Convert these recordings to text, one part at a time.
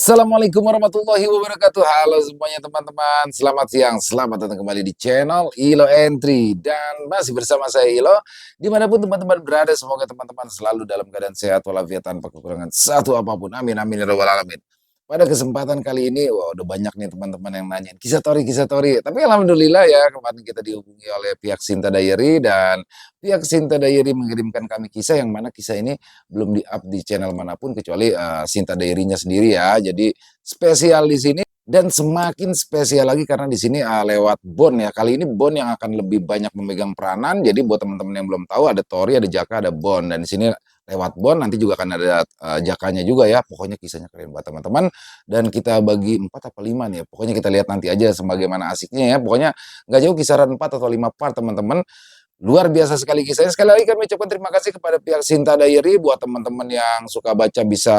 Assalamualaikum warahmatullahi wabarakatuh. Halo semuanya teman-teman, selamat siang, selamat datang kembali di channel Ilo Entry. Dan masih bersama saya Ilo, dimanapun teman-teman berada, semoga teman-teman selalu dalam keadaan sehat walafiat tanpa kekurangan satu apapun. Amin, amin, ya rabbal alamin. Pada kesempatan kali ini, wah udah banyak nih teman-teman yang nanyain kisah tori. Tapi alhamdulillah ya, kemarin kita dihubungi oleh pihak Sinta Diary dan pihak Sinta Diary mengirimkan kami kisah yang mana kisah ini belum di-up di channel manapun kecuali Sinta Diary-nya sendiri ya. Jadi spesial di sini dan semakin spesial lagi karena di sini lewat Bon ya. Kali ini Bon yang akan lebih banyak memegang peranan. Jadi buat teman-teman yang belum tahu ada Tori, ada Jaka, ada Bon dan di sini lewat Bon nanti juga akan ada Jakanya juga ya. Pokoknya kisahnya keren buat teman-teman dan kita bagi 4 apa 5 nih ya. Pokoknya kita lihat nanti aja sebagaimana asiknya ya. Pokoknya nggak jauh kisaran 4 atau 5 part teman-teman. Luar biasa sekali kisahnya. Sekali lagi kami ucapkan terima kasih kepada pihak Sinta Diary. Buat teman-teman yang suka baca bisa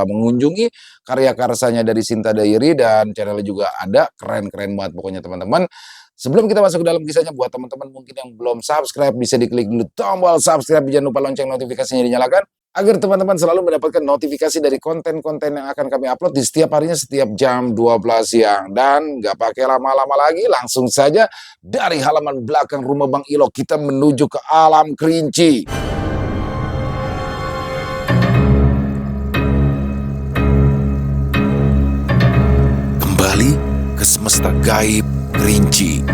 mengunjungi karya karyanya dari Sinta Diary dan channelnya juga ada. Keren-keren banget pokoknya teman-teman. Sebelum kita masuk ke dalam kisahnya, buat teman-teman mungkin yang belum subscribe, bisa diklik dulu tombol subscribe. Jangan lupa lonceng notifikasinya dinyalakan, agar teman-teman selalu mendapatkan notifikasi dari konten-konten yang akan kami upload di setiap harinya, setiap jam 12 siang. Dan nggak pakai lama-lama lagi, langsung saja dari halaman belakang rumah Bang Ilo, kita menuju ke alam Kerinci. Kembali ke semesta gaib Kerinci.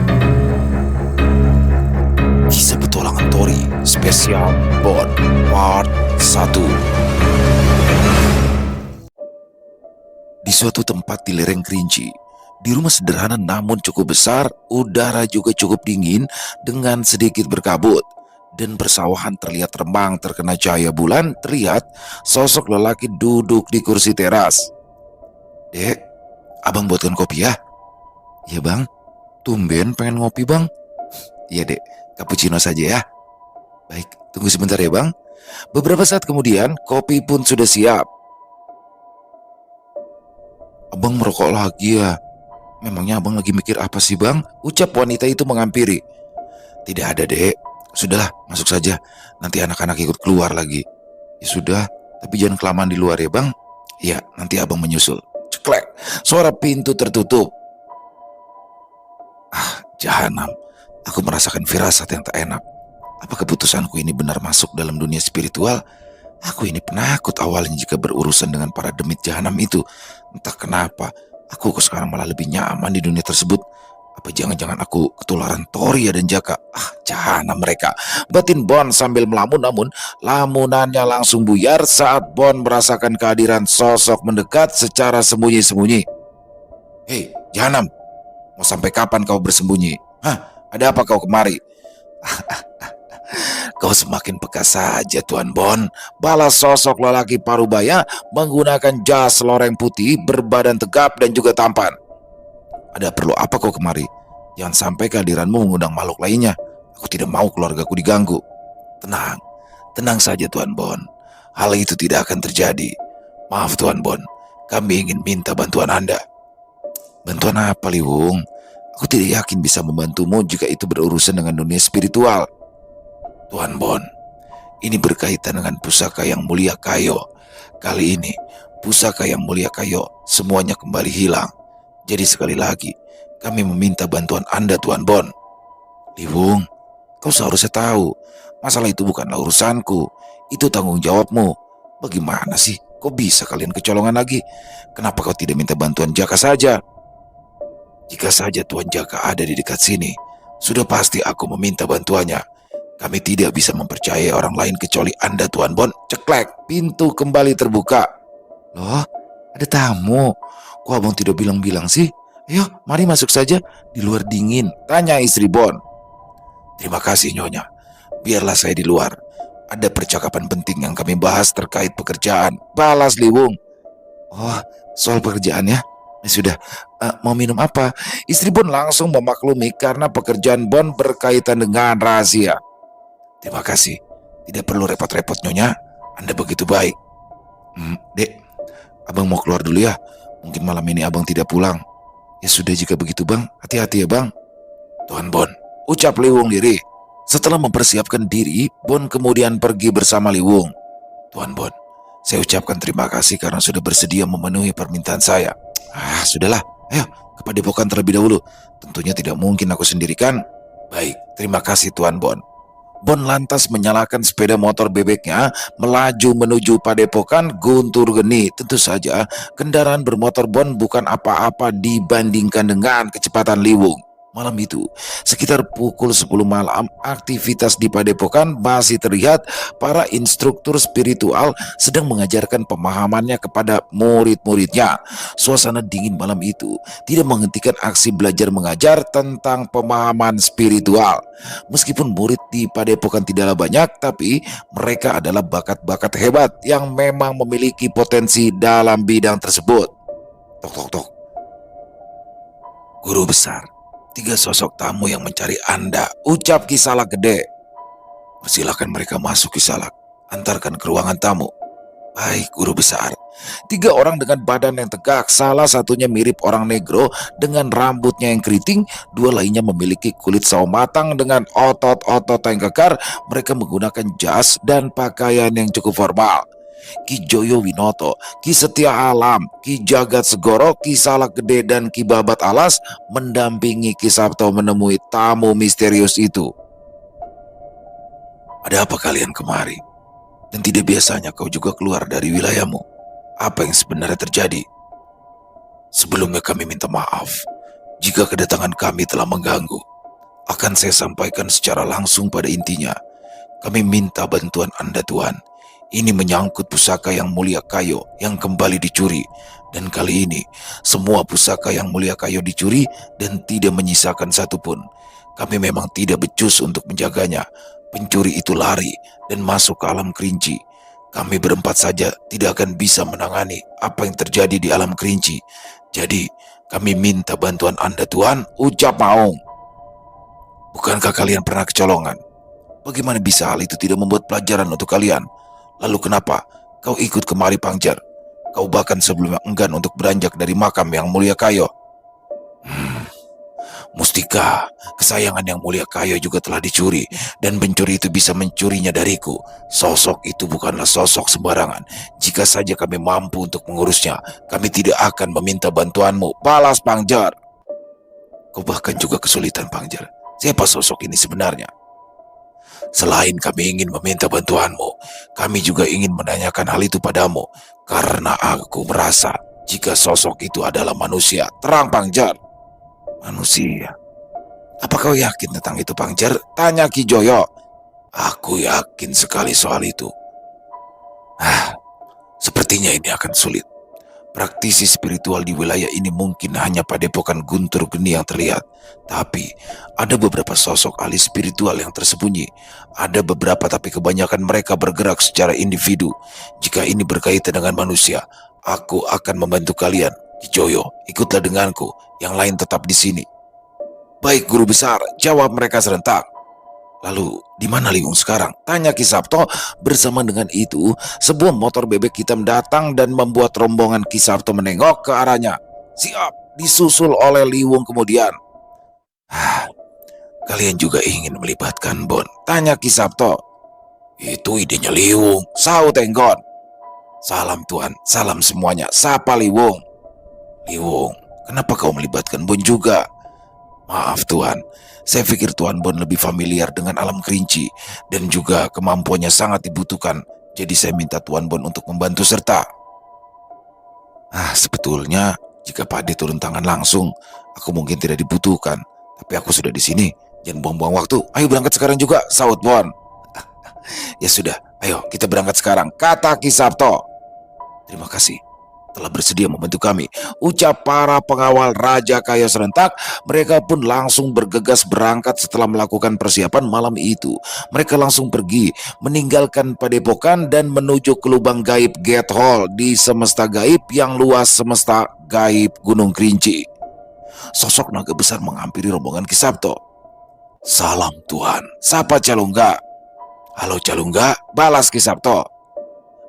Kisah petualangan Tori spesial Bon Part 1. Di suatu tempat di lereng Kerinci, di rumah sederhana namun cukup besar, udara juga cukup dingin dengan sedikit berkabut. Dan persawahan terlihat remang terkena cahaya bulan. Terlihat sosok lelaki duduk di kursi teras. "Dek, abang buatkan kopi ya?" "Ya bang, tumben pengen ngopi bang." "Iya dek, cappuccino saja ya." "Baik, tunggu sebentar ya bang." Beberapa saat kemudian, kopi pun sudah siap. "Abang merokok lagi ya? Memangnya abang lagi mikir apa sih bang?" ucap wanita itu menghampiri. "Tidak ada dek, sudahlah masuk saja, nanti anak-anak ikut keluar lagi." "Ya sudah, tapi jangan kelamaan di luar ya bang." "Ya, nanti abang menyusul." Ceklek, suara pintu tertutup. "Ah, jahanam, aku merasakan firasat yang tak enak. Apa keputusanku ini benar masuk dalam dunia spiritual? Aku ini penakut awalnya jika berurusan dengan para demit jahanam itu. Entah kenapa, aku sekarang malah lebih nyaman di dunia tersebut. Apa jangan-jangan aku ketularan Toria dan Jaka? Ah, jahanam mereka." Batin Bon sambil melamun, namun lamunannya langsung buyar saat Bon merasakan kehadiran sosok mendekat secara sembunyi-sembunyi. "Hei, jahanam, mau sampai kapan kau bersembunyi? Hah, ada apa kau kemari?" "Kau semakin peka saja Tuan Bon," balas sosok lelaki parubaya menggunakan jas loreng putih, berbadan tegap dan juga tampan. "Ada perlu apa kau kemari? Jangan sampai kehadiranmu mengundang makhluk lainnya. Aku tidak mau keluargaku diganggu." "Tenang, tenang saja Tuan Bon. Hal itu tidak akan terjadi. Maaf Tuan Bon, kami ingin minta bantuan Anda." "Bantuan apa Liwung? Aku tidak yakin bisa membantumu jika itu berurusan dengan dunia spiritual." "Tuan Bon, ini berkaitan dengan pusaka yang mulia Kayo. Kali ini, pusaka yang mulia Kayo semuanya kembali hilang. Jadi sekali lagi, kami meminta bantuan Anda Tuan Bon." "Liwung, kau seharusnya tahu, masalah itu bukanlah urusanku. Itu tanggung jawabmu. Bagaimana sih, kok bisa kalian kecolongan lagi? Kenapa kau tidak minta bantuan Jaka saja?" "Jika saja Tuan Jaka ada di dekat sini, sudah pasti aku meminta bantuannya. Kami tidak bisa mempercayai orang lain kecuali Anda Tuan Bon." Ceklek, pintu kembali terbuka. "Loh, ada tamu. Kok abang tidak bilang-bilang sih? Ayo, mari masuk saja. Di luar dingin," tanya istri Bon. "Terima kasih Nyonya. Biarlah saya di luar. Ada percakapan penting yang kami bahas terkait pekerjaan," balas Liwung. "Oh, soal pekerjaan ya? Ya sudah, mau minum apa?" Istri Bon langsung memaklumi karena pekerjaan Bon berkaitan dengan rahasia. "Terima kasih. Tidak perlu repot-repot Nyonya. Anda begitu baik." Dek, abang mau keluar dulu ya. Mungkin malam ini abang tidak pulang." "Ya sudah jika begitu bang, hati-hati ya bang." "Tuan Bon," ucap Liwung diri. Setelah mempersiapkan diri, Bon kemudian pergi bersama Liwung. "Tuan Bon, Saya ucapkan terima kasih karena sudah bersedia memenuhi permintaan saya. Sudahlah. Ayo, ke padepokan terlebih dahulu. Tentunya tidak mungkin aku sendirikan. Baik, terima kasih Tuan Bon. Bon lantas menyalakan sepeda motor bebeknya, melaju menuju padepokan Guntur Geni. Tentu saja, kendaraan bermotor Bon bukan apa-apa dibandingkan dengan kecepatan Liwung. Malam itu, sekitar pukul 10 malam, aktivitas di padepokan masih terlihat. Para instruktur spiritual sedang mengajarkan pemahamannya kepada murid-muridnya. Suasana dingin malam itu tidak menghentikan aksi belajar mengajar tentang pemahaman spiritual. Meskipun murid di padepokan tidaklah banyak, tapi mereka adalah bakat-bakat hebat yang memang memiliki potensi dalam bidang tersebut. Tok tok tok. Guru besar, 3 sosok tamu yang mencari Anda, ucap Kisalak gede. Persilakan mereka masuk, Kisalak. Antarkan ke ruangan tamu. Baik, guru besar. 3 orang dengan badan yang tegak, salah satunya mirip orang negro dengan rambutnya yang keriting, 2 lainnya memiliki kulit sawo matang dengan otot-otot yang kekar. Mereka menggunakan jas dan pakaian yang cukup formal. Ki Joyo Winoto, Ki Setia Alam, Ki Jagat Segoro, Ki Salak Gede, dan Ki Babat Alas mendampingi Ki Sabto menemui tamu misterius itu. Ada apa kalian kemari? Dan tidak biasanya kau juga keluar dari wilayahmu. Apa yang sebenarnya terjadi? Sebelumnya kami minta maaf jika kedatangan kami telah mengganggu. Akan saya sampaikan secara langsung pada intinya. Kami minta bantuan Anda, Tuan. Ini menyangkut pusaka Yang Mulia Kayo yang kembali dicuri. Dan kali ini, semua pusaka Yang Mulia Kayo dicuri dan tidak menyisakan satupun. Kami memang tidak becus untuk menjaganya. Pencuri itu lari dan masuk ke alam kerinci. Kami berempat saja tidak akan bisa menangani apa yang terjadi di alam kerinci. Jadi, kami minta bantuan Anda, Tuan, ucap Maung. Bukankah kalian pernah kecolongan? Bagaimana bisa hal itu tidak membuat pelajaran untuk kalian? Lalu kenapa kau ikut kemari, Pangjar? Kau bahkan sebelumnya enggan untuk beranjak dari makam Yang Mulia Kayo. Mustika kesayangan Yang Mulia Kayo juga telah dicuri, dan pencuri itu bisa mencurinya dariku. Sosok itu bukanlah sosok sembarangan. Jika saja kami mampu untuk mengurusnya, kami tidak akan meminta bantuanmu, balas Pangjar. Kau bahkan juga kesulitan, Pangjar. Siapa sosok ini sebenarnya? Selain kami ingin meminta bantuanmu, kami juga ingin menanyakan hal itu padamu. Karena aku merasa jika sosok itu adalah manusia. Terang, Pangjar. Manusia? Apa kau yakin tentang itu, Pangjar? Tanya Ki Joyo. Aku yakin sekali soal itu. Sepertinya ini akan sulit. Praktisi spiritual di wilayah ini mungkin hanya padepokan Guntur Geni yang terlihat. Tapi ada beberapa sosok ahli spiritual yang tersembunyi. Ada beberapa, tapi kebanyakan mereka bergerak secara individu. Jika ini berkaitan dengan manusia, aku akan membantu kalian. Ki Joyo, ikutlah denganku. Yang lain tetap di sini. Baik, guru besar, jawab mereka serentak. Lalu, di mana Liwung sekarang? Tanya Ki Sabto. Bersama dengan itu, sebuah motor bebek hitam datang dan membuat rombongan Ki Sabto menengok ke arahnya. Siap, disusul oleh Liwung kemudian. Kalian juga ingin melibatkan Bon? Tanya Ki Sabto. Itu idenya Liwung, sahut Enggon. Salam Tuan, salam semuanya, sapa Liwung. Liwung, kenapa kau melibatkan Bon juga? Maaf Tuan, saya pikir Tuan Bon lebih familiar dengan alam kerinci dan juga kemampuannya sangat dibutuhkan. Jadi saya minta Tuan Bon untuk membantu serta. Sebetulnya jika Pak D turun tangan langsung, aku mungkin tidak dibutuhkan. Tapi aku sudah di sini, jangan buang-buang waktu. Ayo berangkat sekarang juga, sahut Bon. Ya sudah, ayo kita berangkat sekarang, kata Ki Sabto. Terima kasih telah bersedia membantu kami, ucap para pengawal Raja Kayo serentak. Mereka pun langsung bergegas berangkat setelah melakukan persiapan malam itu. Mereka langsung pergi, meninggalkan padepokan dan menuju ke lubang gaib Gate Hall di semesta gaib yang luas, semesta gaib Gunung Kerinci. Sosok naga besar menghampiri rombongan Ki Sabto. Salam Tuhan, sapa Calungga. Halo Calungga, balas Ki Sabto.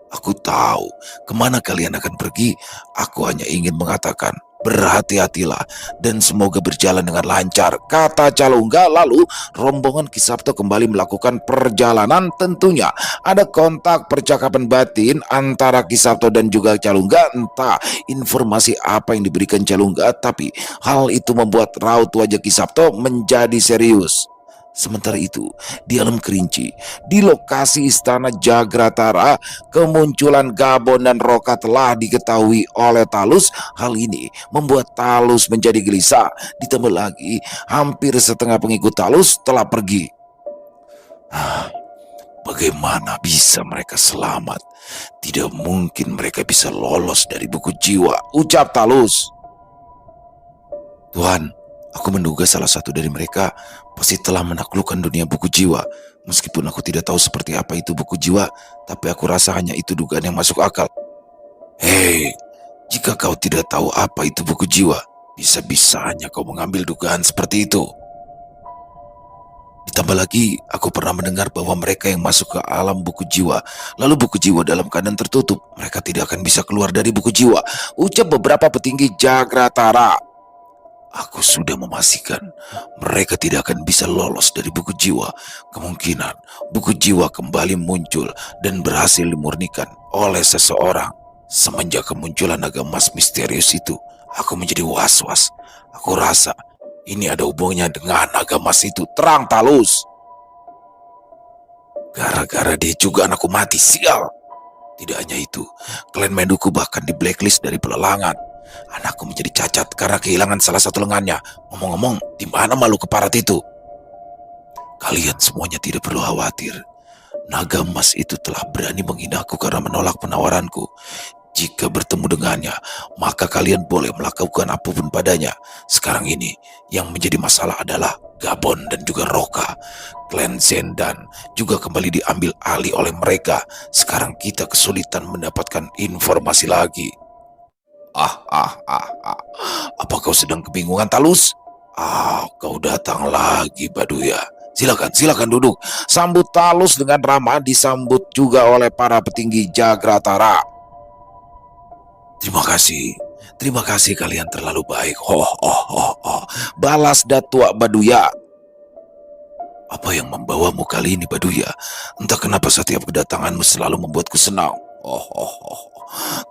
Aku tahu kemana kalian akan pergi. Aku hanya ingin mengatakan Berhati-hatilah dan semoga berjalan dengan lancar, kata Calungga. Lalu rombongan Ki Sabto kembali melakukan perjalanan. Tentunya ada kontak percakapan batin antara Ki Sabto dan juga Calungga. Entah informasi apa yang diberikan Calungga, tapi hal itu membuat raut wajah Ki Sabto menjadi serius. Sementara itu, di alam Kerinci, di lokasi istana Jagratara, kemunculan Gabon dan Roka telah diketahui oleh Talus. Hal ini membuat Talus menjadi gelisah. Ditambah lagi, hampir setengah pengikut Talus telah pergi. Bagaimana bisa mereka selamat? Tidak mungkin mereka bisa lolos dari buku jiwa, ucap Talus. Tuhan, aku menduga salah satu dari mereka pasti telah menaklukkan dunia buku jiwa. Meskipun aku tidak tahu seperti apa itu buku jiwa, tapi aku rasa hanya itu dugaan yang masuk akal. Hei, jika kau tidak tahu apa itu buku jiwa, bisa-bisanya kau mengambil dugaan seperti itu. Ditambah lagi, aku pernah mendengar bahwa mereka yang masuk ke alam buku jiwa, lalu buku jiwa dalam keadaan tertutup, mereka tidak akan bisa keluar dari buku jiwa, ucap beberapa petinggi Jagratara. Aku sudah memastikan mereka tidak akan bisa lolos dari buku jiwa. Kemungkinan buku jiwa kembali muncul dan berhasil dimurnikan oleh seseorang. Semenjak kemunculan naga emas misterius itu, aku menjadi was-was. Aku rasa ini ada hubungannya dengan naga emas itu, terang Talus. Gara-gara dia juga anakku mati, sial. Tidak hanya itu, klan Menduku bahkan di blacklist dari pelelangan. Anakku menjadi cacat karena kehilangan salah satu lengannya. Ngomong-ngomong, di mana makhluk keparat itu? Kalian semuanya tidak perlu khawatir. Naga emas itu telah berani menghinaku karena menolak penawaranku. Jika bertemu dengannya, maka kalian boleh melakukan apapun padanya. Sekarang ini, yang menjadi masalah adalah Gabon dan juga Roka. Klan Zendan juga kembali diambil alih oleh mereka. Sekarang kita kesulitan mendapatkan informasi lagi. Apa kau sedang kebingungan, Talus? Kau datang lagi, Baduya. Silakan duduk. Sambut Talus dengan ramah, disambut juga oleh para petinggi Jagratara. Terima kasih kalian terlalu baik. Balas Datua Baduya. Apa yang membawamu kali ini, Baduya? Entah kenapa setiap kedatanganmu selalu membuatku senang.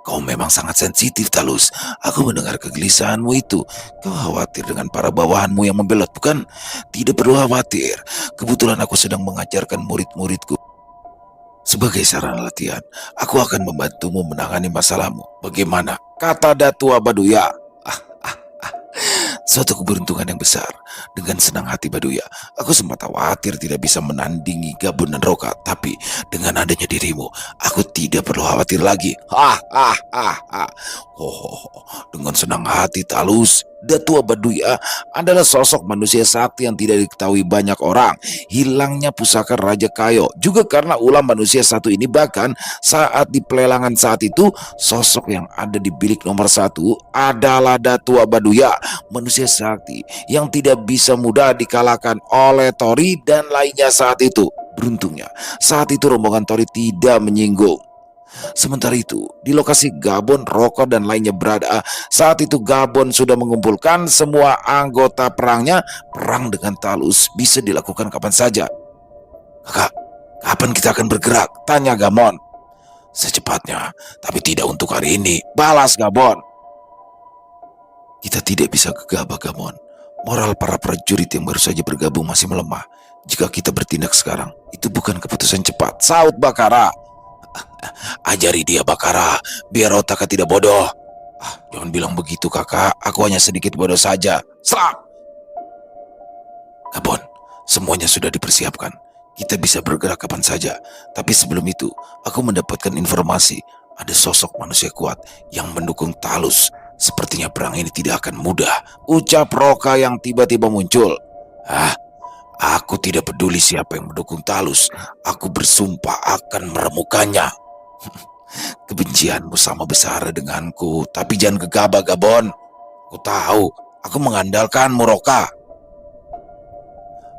Kau memang sangat sensitif, Talus. Aku mendengar kegelisahanmu itu. Kau khawatir dengan para bawahanmu yang membelot, bukan? Tidak perlu khawatir. Kebetulan aku sedang mengajarkan murid-muridku. Sebagai sarana latihan, aku akan membantumu menangani masalahmu. Bagaimana? Kata Datua Baduya. Suatu keberuntungan yang besar. Dengan senang hati, Baduya, aku sempat khawatir tidak bisa menandingi Gabon dan Roka. Tapi dengan adanya dirimu, aku tidak perlu khawatir lagi. Dengan senang hati, Talus. Datua Baduya adalah sosok manusia sakti yang tidak diketahui banyak orang. Hilangnya pusaka Raja Kayo juga karena ulah manusia satu ini. Bahkan saat di pelelangan saat itu, sosok yang ada di bilik nomor 1 adalah Datua Baduya, manusia sakti yang tidak bisa mudah dikalahkan oleh Tori dan lainnya saat itu. Beruntungnya, saat itu rombongan Tori tidak menyinggung. Sementara itu, di lokasi Gabon, Roko dan lainnya berada. Saat itu Gabon sudah mengumpulkan semua anggota perangnya. Perang dengan Talus bisa dilakukan kapan saja. Kakak, kapan kita akan bergerak? Tanya Gamon. Secepatnya, tapi tidak untuk hari ini, balas Gabon. Kita tidak bisa gegabah, Gamon. Moral para prajurit yang baru saja bergabung masih melemah. Jika kita bertindak sekarang, itu bukan keputusan cepat, saut Bakara. Ajari dia, Bakara, biar otaknya tidak bodoh. Jangan bilang begitu, kakak. Aku hanya sedikit bodoh saja. Serang! Gabon, semuanya sudah dipersiapkan. Kita bisa bergerak kapan saja. Tapi sebelum itu, aku mendapatkan informasi. Ada sosok manusia kuat yang mendukung Talus. Sepertinya perang ini tidak akan mudah, ucap Roka yang tiba-tiba muncul. Aku tidak peduli siapa yang mendukung Talus. Aku bersumpah akan meremukannya. Kebencianmu sama besar denganku, tapi jangan gegabah, Gabon. Aku tahu, aku mengandalkanmu, Roka.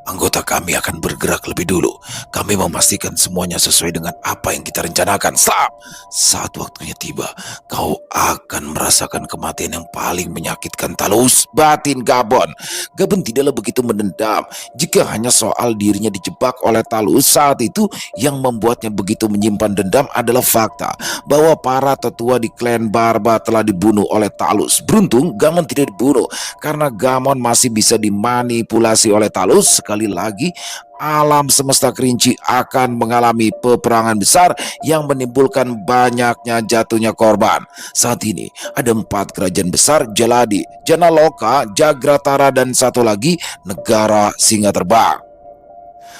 Anggota kami akan bergerak lebih dulu. Kami memastikan semuanya sesuai dengan apa yang kita rencanakan. Stop! Saat waktunya tiba, kau akan merasakan kematian yang paling menyakitkan. Talus, batin Gabon. Gabon tidaklah begitu mendendam. Jika hanya soal dirinya dijebak oleh Talus saat itu, yang membuatnya begitu menyimpan dendam adalah fakta bahwa para tetua di klan Barba telah dibunuh oleh Talus. Beruntung, Gamon tidak dibunuh karena Gamon masih bisa dimanipulasi oleh Talus. Sekali lagi, alam semesta kerinci akan mengalami peperangan besar yang menimbulkan banyaknya jatuhnya korban. Saat ini ada 4 kerajaan besar Jaladi, Janaloka, Jagratara, dan satu lagi negara Singa Terbang.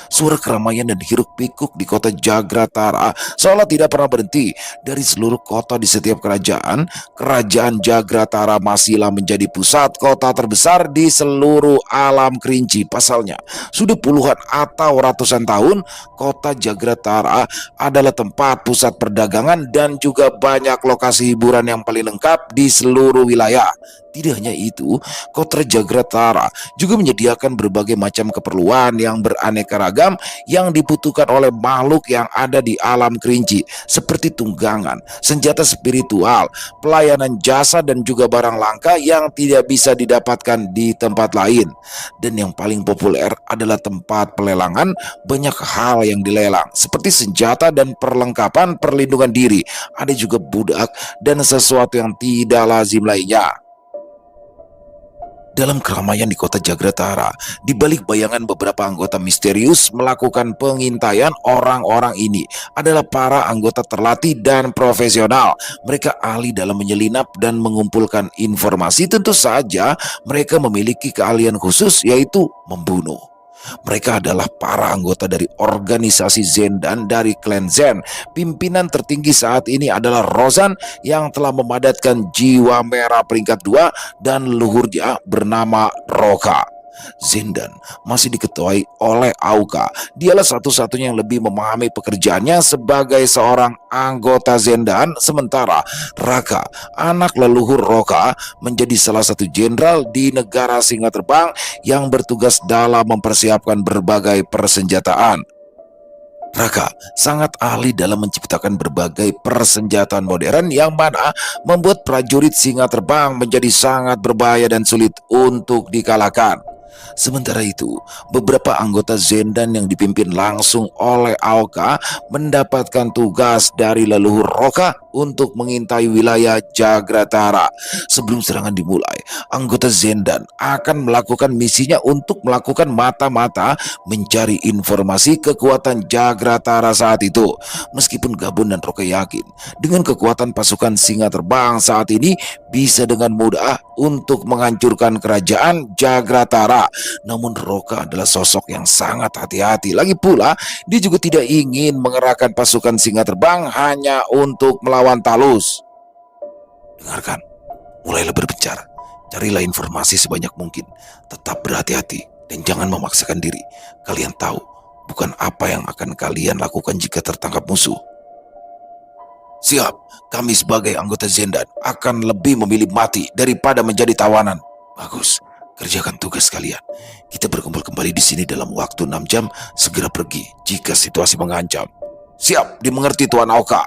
Suara keramaian dan hiruk pikuk di kota Jagratara seolah tidak pernah berhenti. Dari seluruh kota di setiap kerajaan, kerajaan Jagratara masihlah menjadi pusat kota terbesar di seluruh alam kerinci. Pasalnya, sudah puluhan atau ratusan tahun, kota Jagratara adalah tempat pusat perdagangan dan juga banyak lokasi hiburan yang paling lengkap di seluruh wilayah. Tidak hanya itu, kota Jagratara juga menyediakan berbagai macam keperluan yang beraneka ragam yang dibutuhkan oleh makhluk yang ada di alam kerinci, seperti tunggangan, senjata spiritual, pelayanan jasa, dan juga barang langka yang tidak bisa didapatkan di tempat lain. Dan yang paling populer adalah tempat pelelangan. Banyak hal yang dilelang, seperti senjata dan perlengkapan perlindungan diri. Ada juga budak dan sesuatu yang tidak lazim lainnya. Dalam keramaian di kota Jagratara, di balik bayangan beberapa anggota misterius melakukan pengintaian, orang-orang ini adalah para anggota terlatih dan profesional. Mereka ahli dalam menyelinap dan mengumpulkan informasi. Tentu saja mereka memiliki keahlian khusus, yaitu membunuh. Mereka adalah para anggota dari organisasi Zendan dari klan Zen. Pimpinan tertinggi saat ini adalah Rozan yang telah memadatkan jiwa merah peringkat 2 dan leluhurnya bernama Roka. Zendan masih diketuai oleh Auka. Dialah satu-satunya yang lebih memahami pekerjaannya sebagai seorang anggota Zendan, sementara Raka, anak leluhur Roka, menjadi salah satu jenderal di negara Singa Terbang yang bertugas dalam mempersiapkan berbagai persenjataan. Raka sangat ahli dalam menciptakan berbagai persenjataan modern yang mana membuat prajurit Singa Terbang menjadi sangat berbahaya dan sulit untuk dikalahkan. Sementara itu, beberapa anggota Zendan yang dipimpin langsung oleh Aoka mendapatkan tugas dari leluhur Roka untuk mengintai wilayah Jagratara. Sebelum serangan dimulai, anggota Zendan akan melakukan misinya untuk melakukan mata-mata mencari informasi kekuatan Jagratara saat itu. Meskipun Gabun dan Roka yakin dengan kekuatan pasukan Singa Terbang saat ini bisa dengan mudah untuk menghancurkan kerajaan Jagratara, namun Roka adalah sosok yang sangat hati-hati. Lagi pula, dia juga tidak ingin mengerahkan pasukan Singa Terbang hanya untuk melawan Talus. Dengarkan, mulailah berbicara. Carilah informasi sebanyak mungkin. Tetap berhati-hati dan jangan memaksakan diri. Kalian tahu bukan apa yang akan kalian lakukan jika tertangkap musuh. Siap, kami sebagai anggota Zendan akan lebih memilih mati daripada menjadi tawanan. Bagus, kerjakan tugas kalian. Kita berkumpul kembali di sini dalam waktu 6 jam. Segera pergi jika situasi mengancam. Siap, dimengerti Tuan Aoka.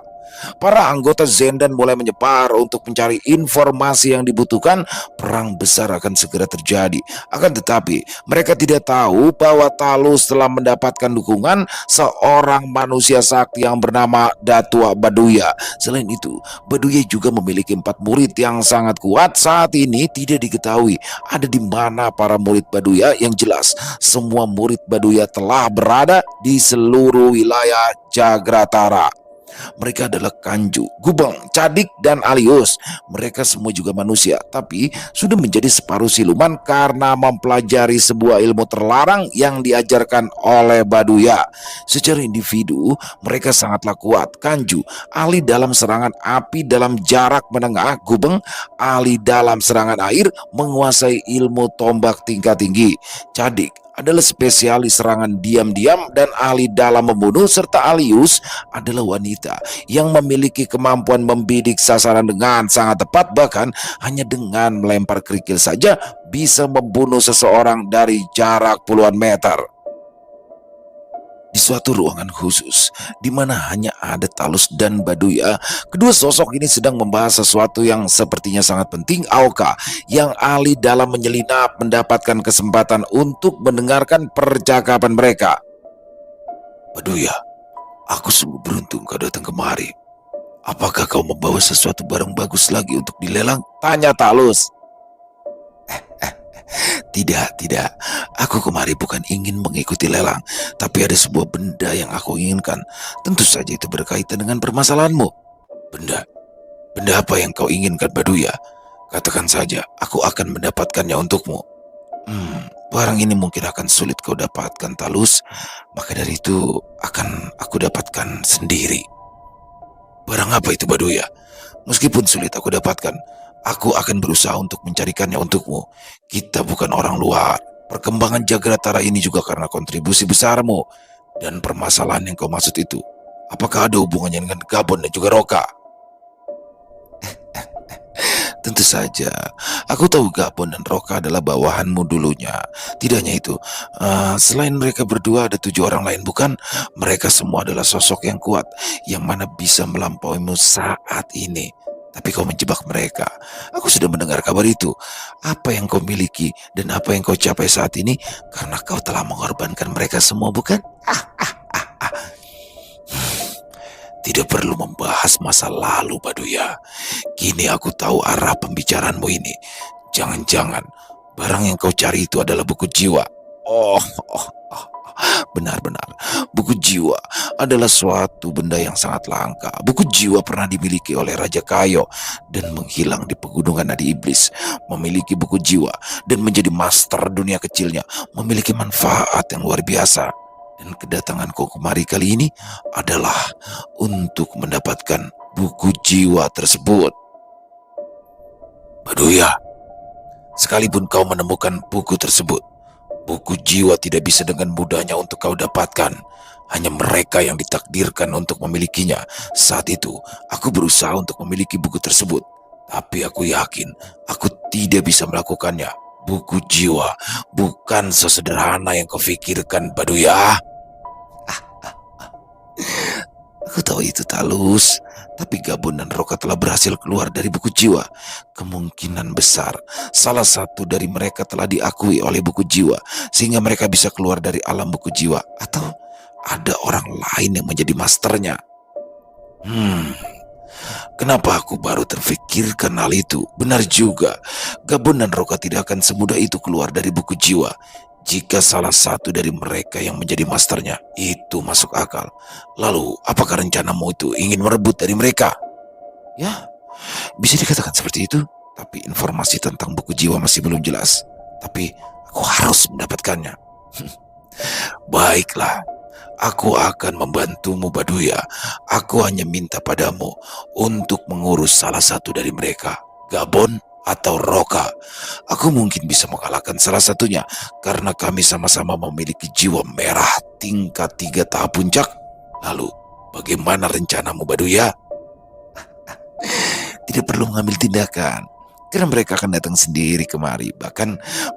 Para anggota Zendan mulai menyebar untuk mencari informasi yang dibutuhkan. Perang besar akan segera terjadi. Akan tetapi, mereka tidak tahu bahwa Talus telah mendapatkan dukungan seorang manusia sakti yang bernama Datua Baduya. Selain itu, Baduya juga memiliki 4 murid yang sangat kuat. Saat ini tidak diketahui ada di mana para murid Baduya. Yang jelas, semua murid Baduya telah berada di seluruh wilayah Jagratara. Mereka adalah Kanju, Gubeng, Cadik, dan Alius. Mereka semua juga manusia, tapi sudah menjadi separuh siluman karena mempelajari sebuah ilmu terlarang yang diajarkan oleh Baduya. Secara individu, mereka sangatlah kuat. Kanju, ahli dalam serangan api dalam jarak menengah. Gubeng, ahli dalam serangan air, menguasai ilmu tombak tingkat tinggi. Cadik adalah spesialis serangan diam-diam dan ahli dalam membunuh, serta Alius adalah wanita yang memiliki kemampuan membidik sasaran dengan sangat tepat, bahkan hanya dengan melempar kerikil saja bisa membunuh seseorang dari jarak puluhan meter. Di suatu ruangan khusus, di mana hanya ada Talus dan Baduya, kedua sosok ini sedang membahas sesuatu yang sepertinya sangat penting. Aoka, yang ahli dalam menyelinap, mendapatkan kesempatan untuk mendengarkan percakapan mereka. Baduya, aku sungguh beruntung kau datang kemari. Apakah kau membawa sesuatu barang bagus lagi untuk dilelang? Tanya Talus. Tidak. Aku kemari bukan ingin mengikuti lelang, tapi ada sebuah benda yang aku inginkan. Tentu saja itu berkaitan dengan permasalahanmu. Benda? Benda apa yang kau inginkan, Baduya? Katakan saja, aku akan mendapatkannya untukmu. Barang ini mungkin akan sulit kau dapatkan, Talus. Maka dari itu akan aku dapatkan sendiri. Barang apa itu, Baduya? Meskipun sulit aku dapatkan, aku akan berusaha untuk mencarikannya untukmu. Kita bukan orang luar. Perkembangan Jagratara ini juga karena kontribusi besarmu. Dan permasalahan yang kau maksud itu, apakah ada hubungannya dengan Gabon dan juga Roka? Tentu saja, aku tahu Gabon dan Roka adalah bawahanmu dulunya. Tidak hanya itu, selain mereka berdua ada 7 orang lain, bukan? Mereka semua adalah sosok yang kuat, yang mana bisa melampauimu saat ini. Tapi kau menjebak mereka. Aku sudah mendengar kabar itu. Apa yang kau miliki dan apa yang kau capai saat ini, karena kau telah mengorbankan mereka semua, bukan? Tidak perlu membahas masa lalu, Baduya. Kini aku tahu arah pembicaraanmu ini. Jangan-jangan barang yang kau cari itu adalah buku jiwa. Oh, benar-benar. Buku jiwa adalah suatu benda yang sangat langka. Buku jiwa pernah dimiliki oleh Raja Kayo dan menghilang di pegunungan Nadi Iblis. Memiliki buku jiwa dan menjadi master dunia kecilnya memiliki manfaat yang luar biasa. Dan kedatanganku kemari kali ini adalah untuk mendapatkan buku jiwa tersebut. Baduya, sekalipun kau menemukan buku tersebut, buku jiwa tidak bisa dengan mudahnya untuk kau dapatkan. Hanya mereka yang ditakdirkan untuk memilikinya. Saat itu, aku berusaha untuk memiliki buku tersebut. Tapi aku yakin, aku tidak bisa melakukannya. Buku jiwa bukan sesederhana yang kau pikirkan, Baduya. Aku tahu itu, Talus. Tapi Gabon dan Roka telah berhasil keluar dari buku jiwa. Kemungkinan besar salah satu dari mereka telah diakui oleh buku jiwa, sehingga mereka bisa keluar dari alam buku jiwa. Atau ada orang lain yang menjadi masternya. Kenapa aku baru terfikirkan hal itu? Benar juga, Gabon dan Roka tidak akan semudah itu keluar dari buku jiwa. Jika salah satu dari mereka yang menjadi masternya, itu masuk akal. Lalu, apakah rencanamu itu ingin merebut dari mereka? Ya, bisa dikatakan seperti itu. Tapi informasi tentang buku jiwa masih belum jelas. Tapi aku harus mendapatkannya. Baiklah, aku akan membantumu, Baduya. Aku hanya minta padamu untuk mengurus salah satu dari mereka, Gabon atau Roka. Aku mungkin bisa mengalahkan salah satunya karena kami sama-sama memiliki jiwa merah tingkat 3 tahap puncak. Lalu, bagaimana rencanamu, Baduya? Tidak perlu mengambil tindakan, karena mereka akan datang sendiri kemari. Bahkan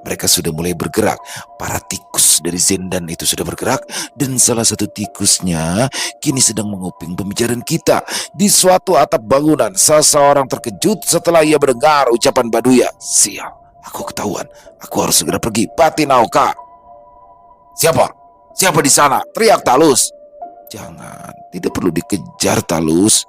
mereka sudah mulai bergerak. Para tikus dari Zendan itu sudah bergerak, dan salah satu tikusnya kini sedang menguping pembicaraan kita. Di suatu atap bangunan, seseorang terkejut setelah ia mendengar ucapan Baduya. Sial, aku ketahuan. Aku harus segera pergi. Batin Aoka. Siapa? Siapa di sana? Teriak Talus. Jangan, tidak perlu dikejar, Talus.